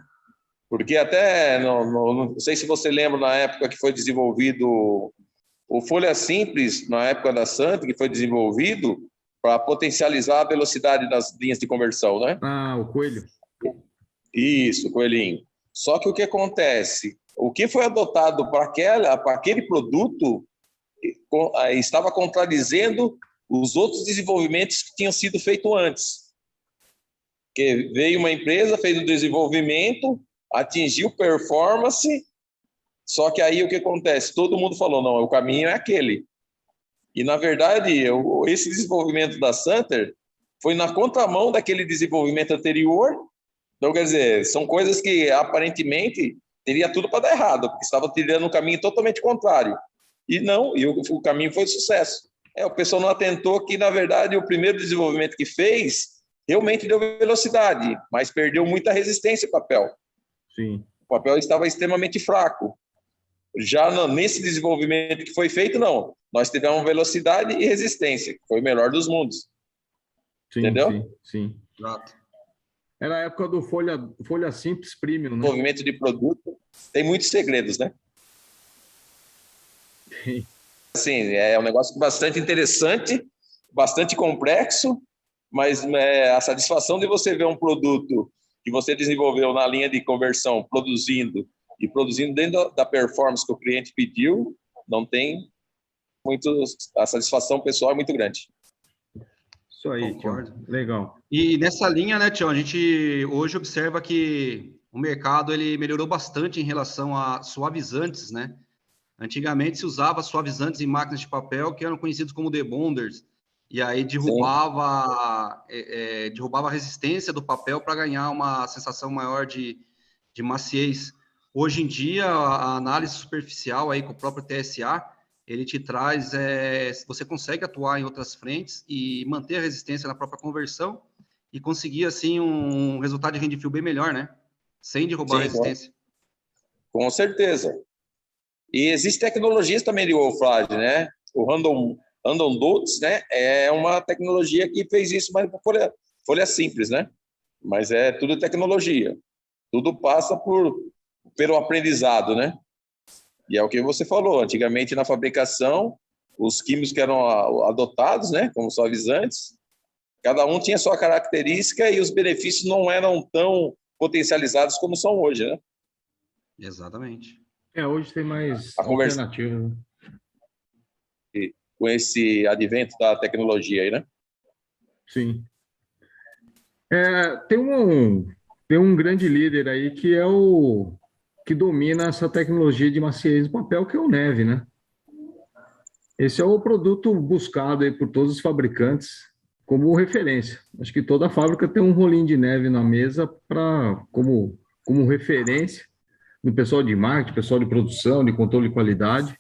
Porque até, não sei se você lembra, na época que foi desenvolvido O Folha Simples, na época da Santa, que foi desenvolvido para potencializar a velocidade das linhas de conversão, né? Ah, o Coelho. Isso, Coelhinho. Só que o que acontece? O que foi adotado para aquele produto estava contradizendo os outros desenvolvimentos que tinham sido feitos antes. Que veio uma empresa, fez o desenvolvimento, atingiu performance, só que aí o que acontece? Todo mundo falou, não, o caminho é aquele. E, na verdade, esse desenvolvimento da Santer foi na contramão daquele desenvolvimento anterior. Então, quer dizer, são coisas que, aparentemente, teria tudo para dar errado, porque estava trilhando um caminho totalmente contrário. E não, e o caminho foi sucesso. O pessoal não atentou que, na verdade, o primeiro desenvolvimento que fez realmente deu velocidade, mas perdeu muita resistência ao papel. Sim. O papel estava extremamente fraco. Já nesse desenvolvimento que foi feito, não. Nós tivemos velocidade e resistência, que foi o melhor dos mundos. Sim, entendeu? Sim. Exato. Era a época do Folha Simples Premium, né? Desenvolvimento de produto tem muitos segredos, né? Sim. Assim, é um negócio bastante interessante, bastante complexo, mas a satisfação de você ver um produto que você desenvolveu na linha de conversão, produzindo dentro da performance que o cliente pediu, não tem muito... A satisfação pessoal é muito grande. Isso aí, Concordo. Tião. Legal. E nessa linha, né, Tião, a gente hoje observa que o mercado ele melhorou bastante em relação a suavizantes, né? Antigamente se usava suavizantes em máquinas de papel que eram conhecidos como debonders, e aí derrubava a resistência do papel para ganhar uma sensação maior de maciez. Hoje em dia, a análise superficial aí com o próprio TSA, ele te traz, você consegue atuar em outras frentes e manter a resistência na própria conversão e conseguir, assim, um resultado de rend feel bem melhor, né? Sem derrubar a resistência. Com certeza. E existem tecnologias também de wolfragem, né? O Random Dots, né? É uma tecnologia que fez isso, mas por folha simples, né? Mas é tudo tecnologia. Tudo passa pelo aprendizado, né? E é o que você falou. Antigamente, na fabricação, os químicos que eram adotados, né? Como suavizantes, cada um tinha sua característica e os benefícios não eram tão potencializados como são hoje, né? Exatamente. Hoje tem mais A conversa alternativa, né? Com esse advento da tecnologia aí, né? Sim. Tem um grande líder aí que é o que domina essa tecnologia de maciez do papel, que é o Neve, né? Esse é o produto buscado aí por todos os fabricantes como referência. Acho que toda fábrica tem um rolinho de neve na mesa como referência do pessoal de marketing, pessoal de produção, de controle de qualidade,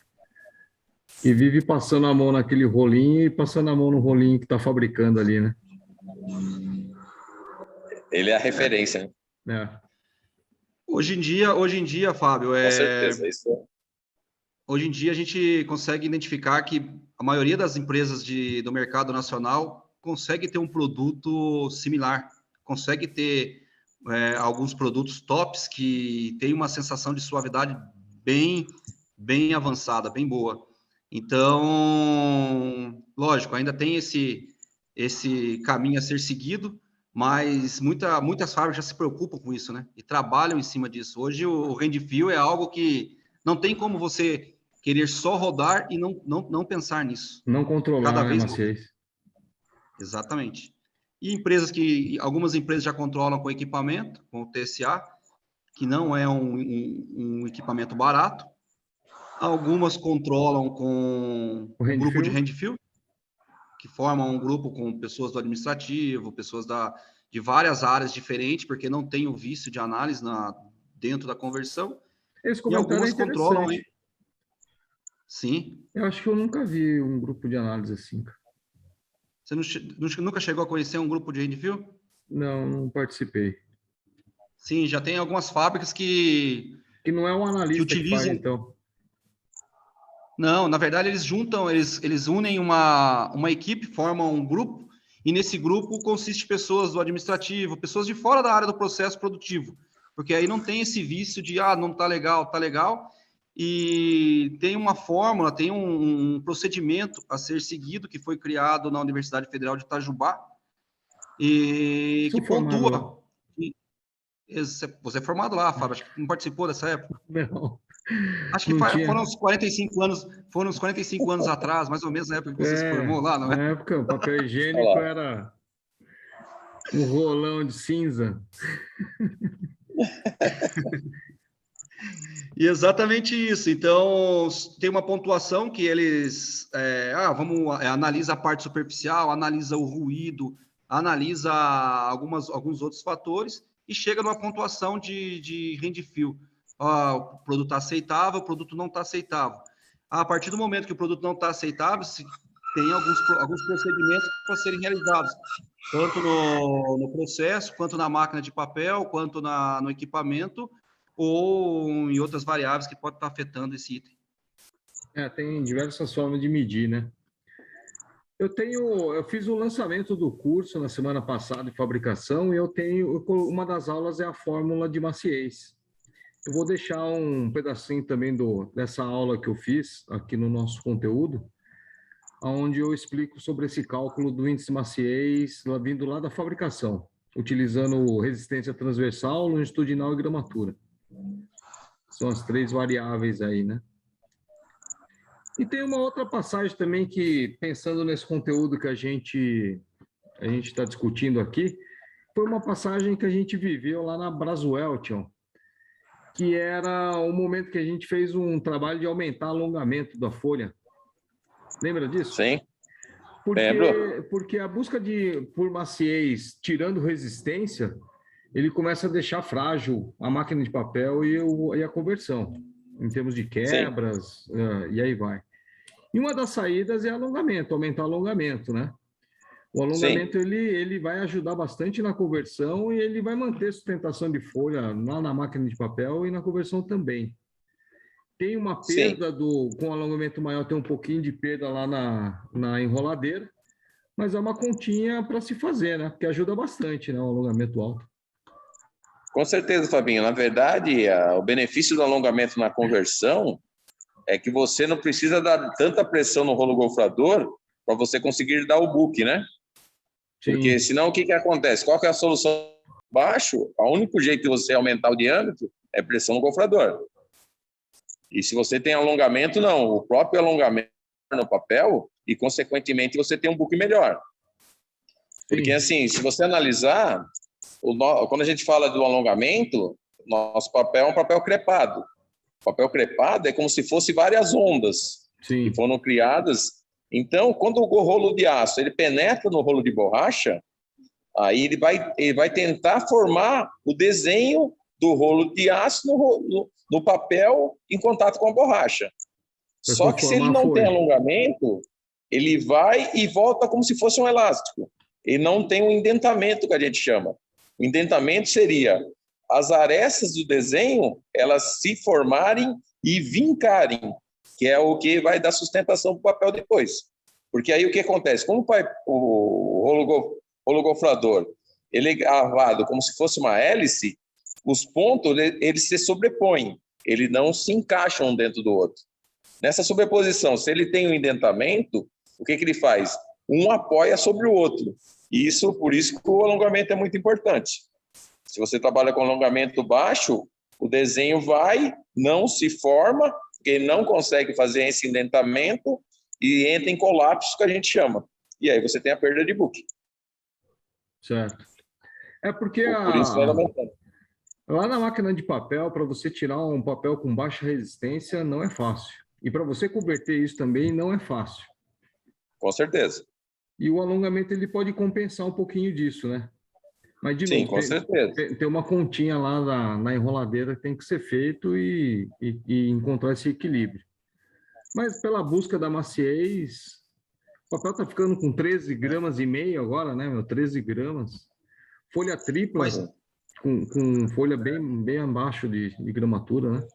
e vive passando a mão naquele rolinho e passando a mão no rolinho que está fabricando ali, né? Ele é a referência, né? É. Hoje em dia, Fábio, Com certeza, isso é. Hoje em dia a gente consegue identificar que a maioria das empresas do mercado nacional consegue ter um produto similar, consegue ter alguns produtos tops que tem uma sensação de suavidade bem avançada, bem boa. Então, lógico, ainda tem esse caminho a ser seguido, mas muitas fábricas já se preocupam com isso, né? E trabalham em cima disso. Hoje o rend feel é algo que não tem como você querer só rodar e não pensar nisso. Não controlar, Cada né, vez maciez? mais. Exatamente. E algumas empresas já controlam com equipamento, com o TSA, que não é um equipamento barato. Algumas controlam com um grupo de rend feel, que formam um grupo com pessoas do administrativo, pessoas de várias áreas diferentes, porque não tem o vício de análise dentro da conversão. Esse E comentário algumas é interessante. controlam, hein? Sim. Eu acho que eu nunca vi um grupo de análise assim, cara. Você nunca chegou a conhecer um grupo de rend feel? Não participei. Sim, já tem algumas fábricas que não é um analista utilizam... que faz, então. Não, na verdade eles unem uma equipe, formam um grupo, e nesse grupo consiste pessoas do administrativo, pessoas de fora da área do processo produtivo, porque aí não tem esse vício de, não tá legal, e tem uma fórmula, tem um procedimento a ser seguido que foi criado na Universidade Federal de Itajubá e que pontua. Você é formado lá, Fábio, acho que não participou dessa época? Não. Acho que foram uns 45 anos atrás, mais ou menos na época que você se formou lá, não é? Na época, o papel higiênico era um rolão de cinza. E exatamente isso. Então, tem uma pontuação que eles analisa a parte superficial, analisa o ruído, analisa alguns outros fatores e chega numa pontuação de handfeel. O produto está aceitável, o produto não está aceitável. A partir do momento que o produto não está aceitável, tem alguns procedimentos para serem realizados, tanto no processo, quanto na máquina de papel, quanto no equipamento, ou em outras variáveis que podem estar afetando esse item. Tem diversas formas de medir, né? Eu fiz o lançamento do curso na semana passada de fabricação e uma das aulas é a fórmula de maciez. Eu vou deixar um pedacinho também dessa aula que eu fiz aqui no nosso conteúdo, onde eu explico sobre esse cálculo do índice de maciez vindo lá da fabricação, utilizando resistência transversal, longitudinal e gramatura. São as 3 variáveis aí, né? E tem uma outra passagem também que, pensando nesse conteúdo que a gente está discutindo aqui, foi uma passagem que a gente viveu lá na Braswell, que era o momento que a gente fez um trabalho de aumentar o alongamento da folha. Lembra disso? Sim. Lembro. Porque a busca por maciez, tirando resistência, ele começa a deixar frágil a máquina de papel e a conversão, em termos de quebras, e aí vai. E uma das saídas é alongamento, aumentar o alongamento, né? O alongamento ele vai ajudar bastante na conversão e ele vai manter sustentação de folha lá na máquina de papel e na conversão também. Tem uma perda com alongamento maior, tem um pouquinho de perda lá na enroladeira, mas é uma continha para se fazer, né? Porque ajuda bastante, né? O alongamento alto. Com certeza, Fabinho. Na verdade, o benefício do alongamento na conversão é que você não precisa dar tanta pressão no rolo gofrador para você conseguir dar o book, né? Sim. Porque senão o que acontece? Qual que é a solução? Baixo, o único jeito de você aumentar o diâmetro é pressão no gofrador. E se você tem alongamento, não. O próprio alongamento no papel e, consequentemente, você tem um book melhor. Porque, assim, se você analisar, quando a gente fala do alongamento, nosso papel é um papel crepado. O papel crepado é como se fosse várias ondas que foram criadas. Então, quando o rolo de aço ele penetra no rolo de borracha, aí ele vai tentar formar o desenho do rolo de aço no papel em contato com a borracha. Só que se ele não tem alongamento, ele vai e volta como se fosse um elástico. Ele não tem um indentamento, que a gente chama. O indentamento seria as arestas do desenho, elas se formarem e vincarem, que é o que vai dar sustentação para o papel depois. Porque aí o que acontece? Como o rolo gofrador ele é gravado como se fosse uma hélice, os pontos eles se sobrepõem, eles não se encaixam um dentro do outro. Nessa sobreposição, se ele tem um indentamento, o que ele faz? Um apoia sobre o outro. Por isso que o alongamento é muito importante. Se você trabalha com alongamento baixo, o desenho não se forma, porque ele não consegue fazer esse indentamento e entra em colapso, que a gente chama. E aí você tem a perda de book. Certo. É porque por isso vai aumentando. Lá na máquina de papel, para você tirar um papel com baixa resistência, não é fácil. E para você converter isso também, não é fácil. Com certeza. E o alongamento ele pode compensar um pouquinho disso, né? Mas, de novo, com certeza. Tem uma continha lá na enroladeira que tem que ser feito e encontrar esse equilíbrio. Mas pela busca da maciez, o papel está ficando com 13,5 gramas agora, né, 13 gramas. Folha tripla, com folha bem abaixo de gramatura, né?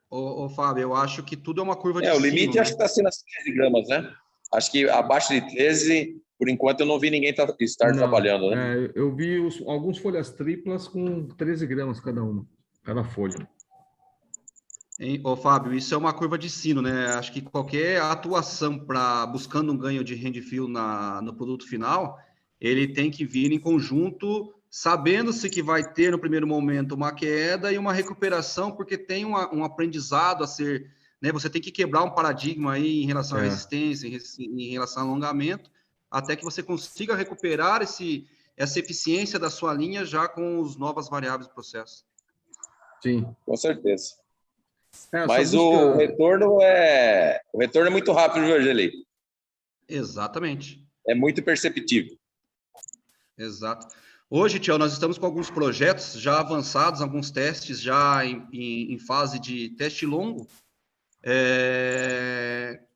Ô, Fábio, eu acho que tudo é uma curva de cima. O limite acho que está sendo as 13 gramas, né? Acho que abaixo de 13, por enquanto, eu não vi ninguém estar trabalhando, né? Eu vi alguns folhas triplas com 13 gramas cada folha. Ô, Fábio, isso é uma curva de sino, né? Acho que qualquer atuação buscando um ganho de handfeel no produto final, ele tem que vir em conjunto, sabendo-se que vai ter no primeiro momento uma queda e uma recuperação, porque tem um aprendizado a ser, né? Você tem que quebrar um paradigma aí em relação à resistência, em relação ao alongamento, até que você consiga recuperar essa eficiência da sua linha já com as novas variáveis do processo. Sim. Com certeza. Mas o retorno é muito rápido, Jorgeli. Exatamente. É muito perceptível. Exato. Hoje, Tião, nós estamos com alguns projetos já avançados, alguns testes já em fase de teste longo,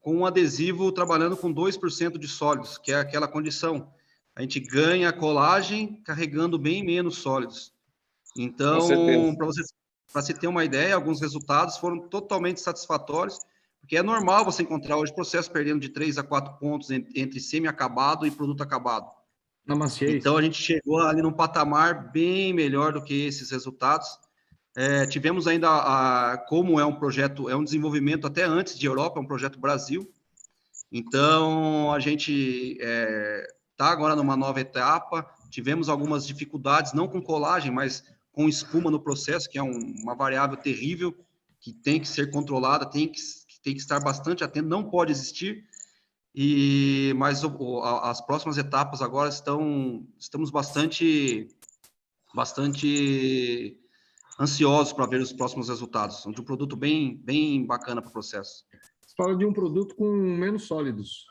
com um adesivo trabalhando com 2% de sólidos, que é aquela condição. A gente ganha colagem carregando bem menos sólidos. Então, para você ter uma ideia, alguns resultados foram totalmente satisfatórios, porque é normal você encontrar hoje processo perdendo de 3 a 4 pontos entre semi-acabado e produto acabado. Na maciez. Então, a gente chegou ali num patamar bem melhor do que esses resultados. Tivemos ainda, como é um projeto, é um desenvolvimento até antes de Europa, é um projeto Brasil. Então, a gente está agora numa nova etapa. Tivemos algumas dificuldades, não com colagem, mas com espuma no processo, que é uma variável terrível, que tem que ser controlada, tem que estar bastante atento, não pode existir. Mas as próximas etapas agora estamos bastante ansiosos para ver os próximos resultados. De um produto bem, bem bacana para o processo. Você fala de um produto com menos sólidos.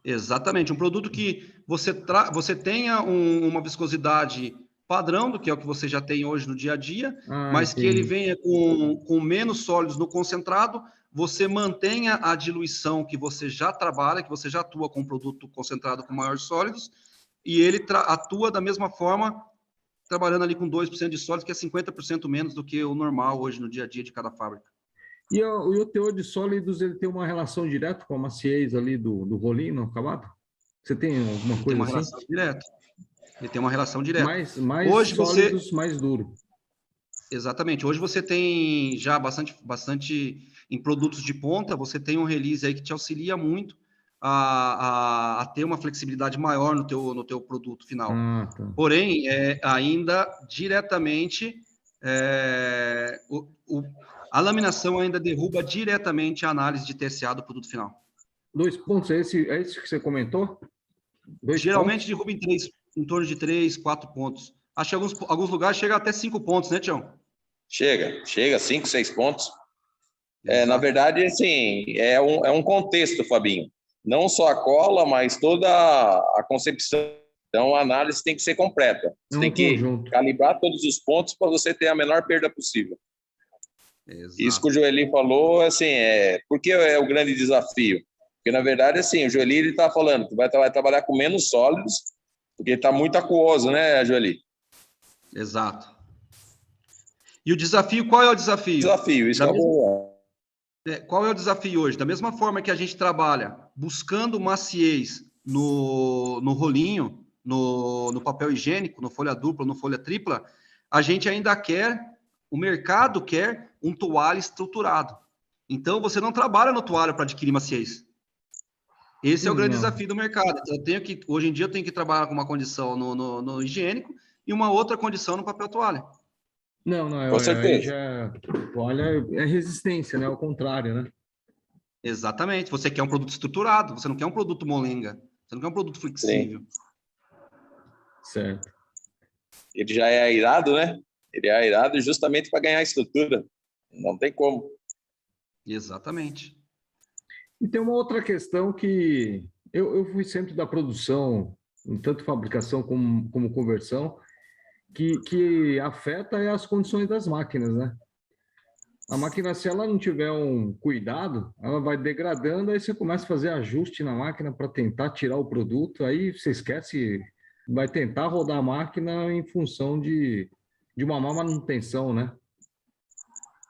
Exatamente, um produto que você tenha uma viscosidade padrão, do que é o que você já tem hoje no dia a dia, mas entendi. Que ele venha com menos sólidos no concentrado, você mantenha a diluição que você já trabalha, que você já atua com um produto concentrado com maiores sólidos, e ele atua da mesma forma, trabalhando ali com 2% de sólidos, que é 50% menos do que o normal hoje no dia a dia de cada fábrica. E o teor de sólidos, ele tem uma relação direta com a maciez ali do rolinho no acabado? Você tem alguma coisa assim? Tem uma relação direta. Ele tem uma relação direta. Mais hoje sólidos, mais duro. Exatamente. Hoje você tem já bastante em produtos de ponta, você tem um release aí que te auxilia muito a ter uma flexibilidade maior no teu produto final. Tá. Porém, ainda diretamente, a laminação ainda derruba diretamente a análise de TSA do produto final. 2 pontos, é esse que você comentou? Geralmente derruba em torno de 3, 4 pontos. Acho que alguns lugares chega até 5 pontos, né, Tião? Chega 5, 6 pontos. Na verdade, assim, é um contexto, Fabinho. Não só a cola, mas toda a concepção. Então, a análise tem que ser completa. Você tem que calibrar todos os pontos para você ter a menor perda possível. Exato. Isso que o Joeli falou, assim, por que é o grande desafio? Porque, na verdade, assim, o Joeli está falando que vai trabalhar com menos sólidos, porque está muito aquoso, né, Joeli? Exato. E o desafio, qual é o desafio? Isso qual é o desafio hoje? Da mesma forma que a gente trabalha buscando maciez no rolinho, no papel higiênico, no folha dupla, no folha tripla, a gente ainda o mercado quer um toalha estruturado. Então, você não trabalha no toalha para adquirir maciez. Esse é o grande desafio do mercado. Então, hoje em dia, eu tenho que trabalhar com uma condição no higiênico e uma outra condição no papel toalha. Não, com certeza. Toalha é resistência, né? Ao contrário, né? Exatamente. Você quer um produto estruturado, você não quer um produto molenga, você não quer um produto flexível. Sim. Certo. Ele já é airado, né? Ele é airado justamente para ganhar estrutura. Não tem como. Exatamente. E tem uma outra questão que eu fui sempre da produção, tanto fabricação como conversão, que afeta as condições das máquinas, né? A máquina, se ela não tiver um cuidado, ela vai degradando, aí você começa a fazer ajuste na máquina para tentar tirar o produto, aí você esquece, vai tentar rodar a máquina em função de uma má manutenção, né?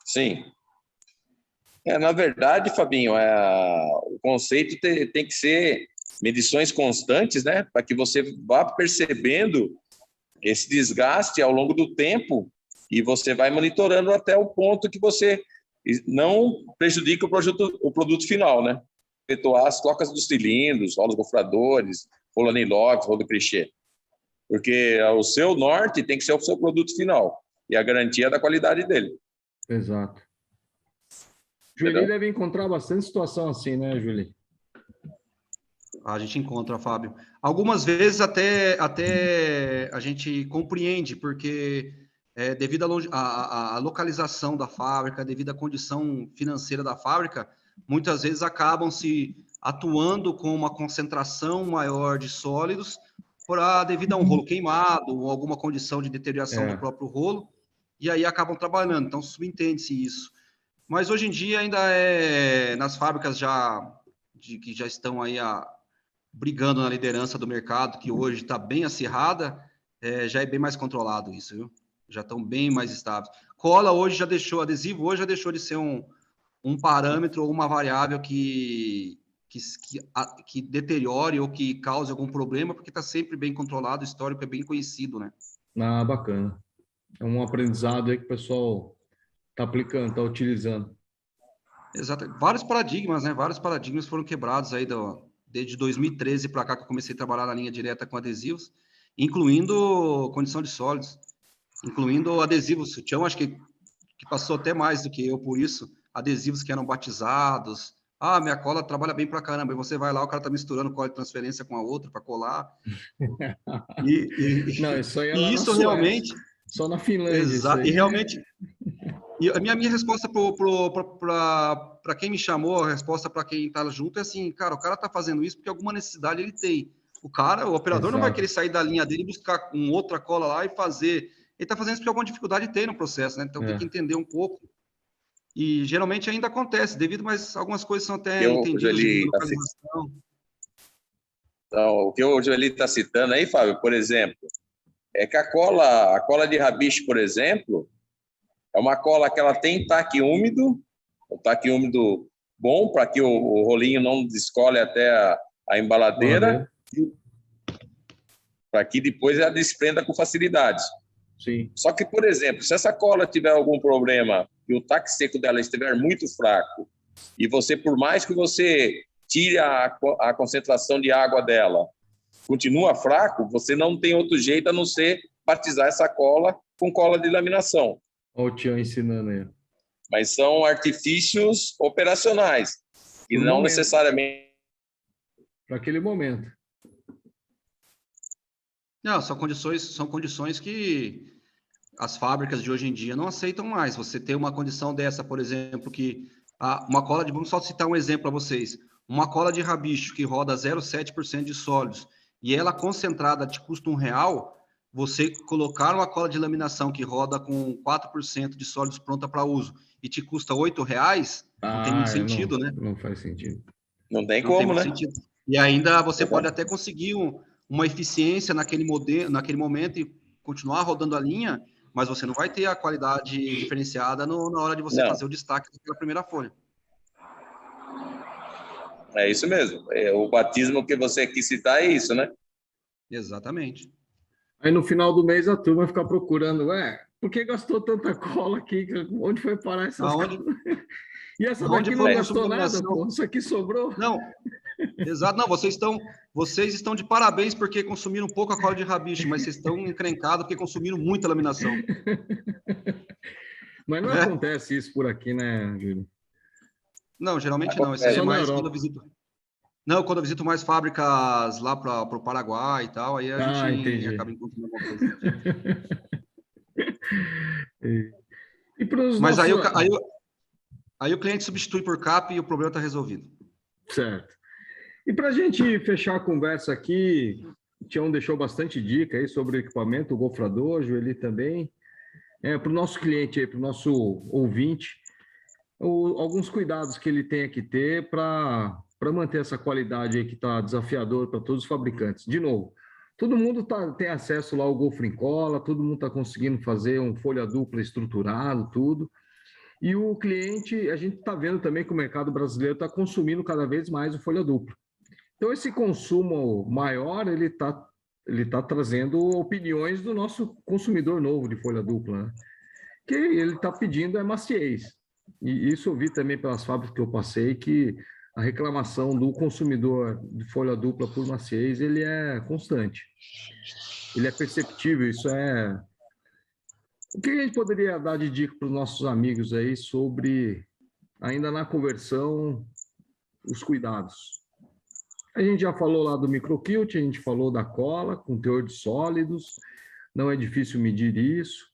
Sim. Na verdade, Fabinho, o conceito tem que ser medições constantes, né? Para que você vá percebendo esse desgaste ao longo do tempo e você vai monitorando até o ponto que você e não prejudica o produto final, né? Efetuar as trocas dos cilindros, rolos gofradores, rolo inox, rolo clichê. Porque o seu norte tem que ser o seu produto final e a garantia da qualidade dele. Exato. Julie deve encontrar bastante situação assim, né, Julie? A gente encontra, Fábio. Algumas vezes até a gente compreende, porque devido à localização da fábrica, devido à condição financeira da fábrica, muitas vezes acabam se atuando com uma concentração maior de sólidos devido a um rolo queimado ou alguma condição de deterioração do próprio rolo, e aí acabam trabalhando. Então, subentende-se isso. Mas hoje em dia ainda nas fábricas que já estão aí brigando na liderança do mercado, que hoje está bem acirrada, já é bem mais controlado isso, viu? Já estão bem mais estáveis. Adesivo hoje já deixou de ser um parâmetro ou uma variável que deteriore ou que cause algum problema, porque está sempre bem controlado, o histórico é bem conhecido, né? Ah, bacana. É um aprendizado aí que o pessoal está aplicando, está utilizando. Exato. Vários paradigmas, né? Vários paradigmas foram quebrados aí desde 2013 para cá, que eu comecei a trabalhar na linha direta com adesivos, incluindo condição de sólidos, incluindo adesivos. O Tião acho que passou até mais do que eu por isso, adesivos que eram batizados. Minha cola trabalha bem pra caramba. E você vai lá, o cara tá misturando cola de transferência com a outra para colar. Não, isso aí é lá isso na realmente... Suécia, só na Finlândia. Exato. E realmente... E a minha resposta para quem me chamou, a resposta para quem está junto é assim, cara, o cara está fazendo isso porque alguma necessidade ele tem. O operador não vai querer sair da linha dele e buscar outra cola lá e fazer. Ele está fazendo isso porque alguma dificuldade tem no processo, né? Então tem que entender um pouco. E geralmente ainda acontece, mas algumas coisas são até entendidas de localização. Então, o que o Joeli está citando aí, Fábio, por exemplo, é que a cola de rabicho, por exemplo, é uma cola que ela tem taque úmido, um taque úmido bom para que o rolinho não descole até a embaladeira, para que depois ela desprenda com facilidade. Sim. Só que, por exemplo, se essa cola tiver algum problema e o taque seco dela estiver muito fraco e você, por mais que você tire a concentração de água dela, continua fraco, você não tem outro jeito a não ser batizar essa cola com cola de laminação. Olha o Tião ensinando aí. Mas são artifícios operacionais e não necessariamente para aquele momento. Não, são condições que as fábricas de hoje em dia não aceitam mais. Você ter uma condição dessa, por exemplo, que uma cola vamos só citar um exemplo para vocês, uma cola de rabicho que roda 0,7% de sólidos e ela concentrada te custa R$1, você colocar uma cola de laminação que roda com 4% de sólidos pronta para uso e te custa R$8, não tem muito sentido, né? Não faz sentido. Não tem como, né? Sentido. E ainda você pode até conseguir uma eficiência naquele momento e continuar rodando a linha, mas você não vai ter a qualidade diferenciada na hora de você fazer o destaque pela primeira folha. É isso mesmo. O batismo que você quis citar é isso, né? Exatamente. Aí no final do mês a turma fica procurando, por que gastou tanta cola aqui? Onde foi parar essas colas? E essa daqui não gastou nada, pô? Isso aqui sobrou? Não, exato. Não, vocês estão de parabéns porque consumiram pouco a cola de rabicho, mas vocês estão encrencados porque consumiram muita laminação. Mas não acontece isso por aqui, né, Júlio? Não, geralmente não. Isso é mais quando eu visito. Não, quando eu visito mais fábricas lá para o Paraguai e tal, aí a gente acaba encontrando alguma coisa. Mas aí o cliente substitui por CAP e o problema está resolvido. Certo. E para a gente fechar a conversa aqui, o Tião deixou bastante dica aí sobre o equipamento, o gofrador, o Joeli também. Para o nosso cliente, para o nosso ouvinte, alguns cuidados que ele tem que ter para manter essa qualidade aí que está desafiador para todos os fabricantes. De novo, todo mundo tem acesso lá ao gofro em cola, todo mundo está conseguindo fazer um folha dupla estruturado, tudo. E o cliente, a gente está vendo também que o mercado brasileiro está consumindo cada vez mais o folha dupla. Então, esse consumo maior, ele tá trazendo opiniões do nosso consumidor novo de folha dupla, né? Que ele está pedindo maciez. E isso eu vi também pelas fábricas que eu passei, que a reclamação do consumidor de folha dupla por maciez, ele é constante. Ele é perceptível, isso é... O que a gente poderia dar de dica para os nossos amigos aí sobre, ainda na conversão, os cuidados? A gente já falou lá do microquilt, a gente falou da cola com teor de sólidos, não é difícil medir isso.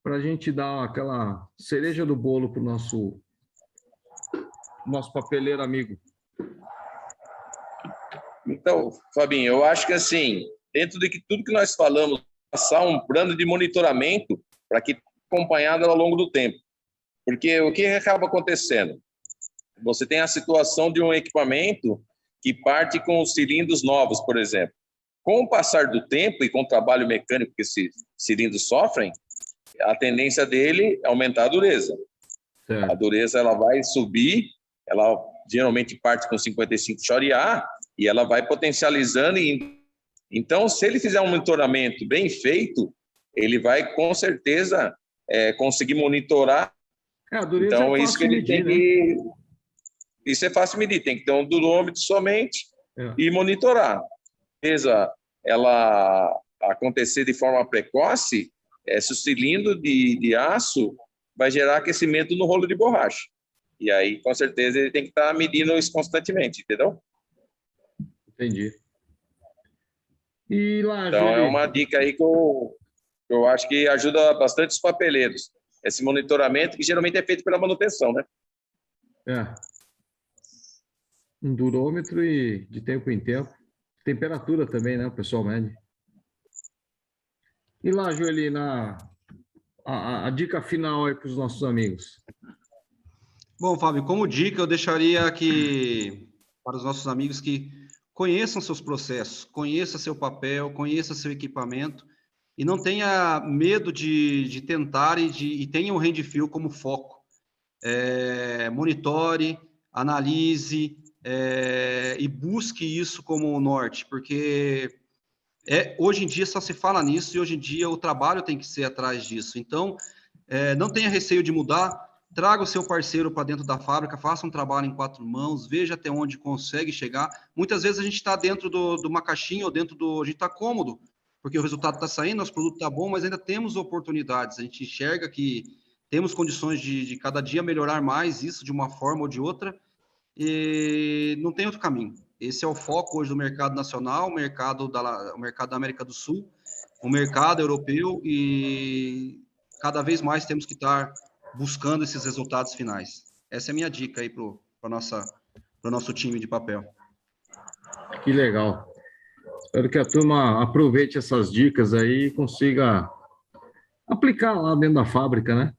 Para a gente dar aquela cereja do bolo para o nosso papeleiro amigo. Então, Fabinho, eu acho que assim, dentro de tudo que nós falamos, passar um plano de monitoramento para que acompanhado ao longo do tempo. Porque o que acaba acontecendo? Você tem a situação de um equipamento que parte com os cilindros novos, por exemplo. Com o passar do tempo e com o trabalho mecânico que esses cilindros sofrem, a tendência dele é aumentar a dureza. A dureza ela vai subir, ela geralmente parte com 55 Shoria e ela vai potencializando. Então, se ele fizer um monitoramento bem feito, ele vai com certeza conseguir monitorar. A dureza então, é isso que ele medir, tem que... Isso é fácil medir, tem que ter um durômetro somente e monitorar. Beleza, ela acontecer de forma precoce, se o cilindro de aço vai gerar aquecimento no rolo de borracha. E aí, com certeza, ele tem que estar medindo isso constantemente, entendeu? Entendi. E lá, então, é uma dica aí que eu acho que ajuda bastante os papeleiros. Esse monitoramento, que geralmente é feito pela manutenção, né? Um durômetro e de tempo em tempo. Temperatura também, né? O pessoal mede. E lá, Joeli, a dica final aí para os nossos amigos. Bom, Fábio, como dica, eu deixaria aqui para os nossos amigos que conheçam seus processos, conheça seu papel, conheça seu equipamento e não tenha medo de tentar e tenha o Handfeel como foco. Monitore, analise e busque isso como norte, porque hoje em dia só se fala nisso e hoje em dia o trabalho tem que ser atrás disso. Então, não tenha receio de mudar, traga o seu parceiro para dentro da fábrica, faça um trabalho em 4 mãos, veja até onde consegue chegar. Muitas vezes a gente está dentro de uma caixinha ou a gente está cômodo, porque o resultado está saindo, nosso produto está bom, mas ainda temos oportunidades. A gente enxerga que temos condições de cada dia melhorar mais isso de uma forma ou de outra, e não tem outro caminho. Esse é o foco hoje do mercado nacional, o mercado da América do Sul, o mercado europeu, e cada vez mais temos que estar buscando esses resultados finais. Essa é a minha dica aí para o nosso time de papel. Que legal. Espero que a turma aproveite essas dicas aí e consiga aplicar lá dentro da fábrica, né?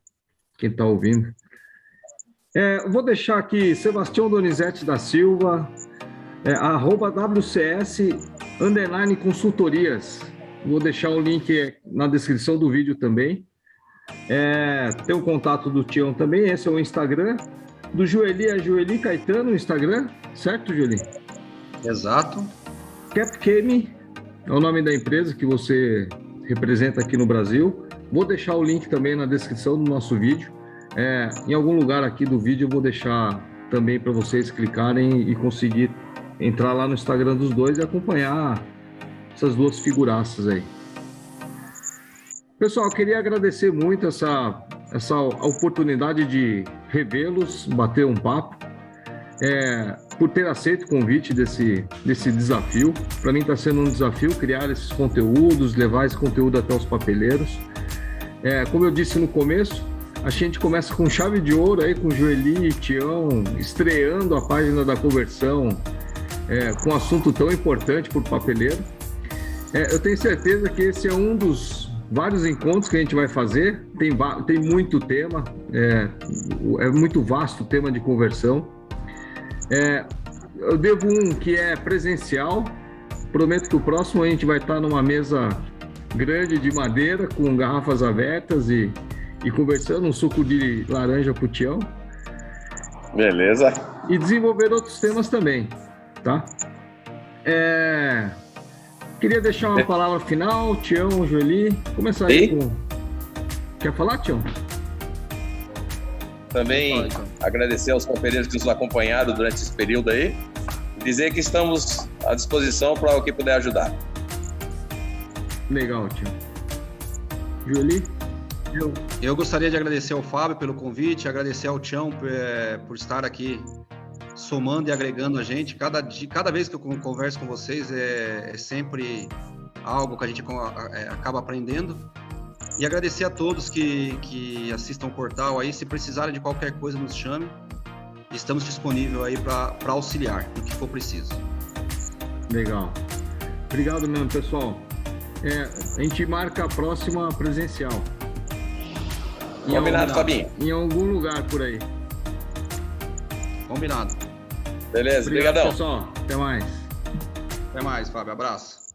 Quem está ouvindo. Vou deixar aqui Sebastião Donizete da Silva, @WCS_consultorias. Vou deixar o link na descrição do vídeo também. Tem o contato do Tião também, esse é o Instagram. Do Joeli é Joeli Caetano, o Instagram, certo, Joeli? Exato. Capchem é o nome da empresa que você representa aqui no Brasil. Vou deixar o link também na descrição do nosso vídeo. Em algum lugar aqui do vídeo eu vou deixar também para vocês clicarem e conseguir entrar lá no Instagram dos dois e acompanhar essas duas figuraças aí. Pessoal, eu queria agradecer muito essa oportunidade de revê-los, bater um papo, por ter aceito o convite desse desafio. Para mim está sendo um desafio criar esses conteúdos, levar esse conteúdo até os papeleiros. Como eu disse no começo, a gente começa com chave de ouro aí, com Joeli e Tião estreando a página da conversão, com um assunto tão importante para o papeleiro. Eu tenho certeza que esse é um dos vários encontros que a gente vai fazer. Tem muito tema, é muito vasto o tema de conversão. Eu devo um que é presencial. Prometo que o próximo a gente vai estar numa mesa grande de madeira, com garrafas abertas e conversando, um suco de laranja pro Tião. Beleza. E desenvolver outros temas também, tá? Queria deixar uma palavra final, Tião, Joeli. Começar aí com... Quer falar, Tião? também agradecer aos companheiros que nos acompanharam durante esse período aí e dizer que estamos à disposição para o que puder ajudar. Legal, tio. Julie? Eu gostaria de agradecer ao Fábio pelo convite, agradecer ao Tião por estar aqui somando e agregando a gente. Cada vez que eu converso com vocês é sempre algo que a gente acaba aprendendo. E agradecer a todos que assistam o portal aí. Se precisarem de qualquer coisa, nos chame. Estamos disponíveis aí para auxiliar no que for preciso. Legal. Obrigado mesmo, pessoal. A gente marca a próxima presencial. Combinado, Fabinho. Em algum lugar por aí. Combinado. Beleza, Obrigado, brigadão. pessoal. Até mais. Até mais, Fábio. Abraço.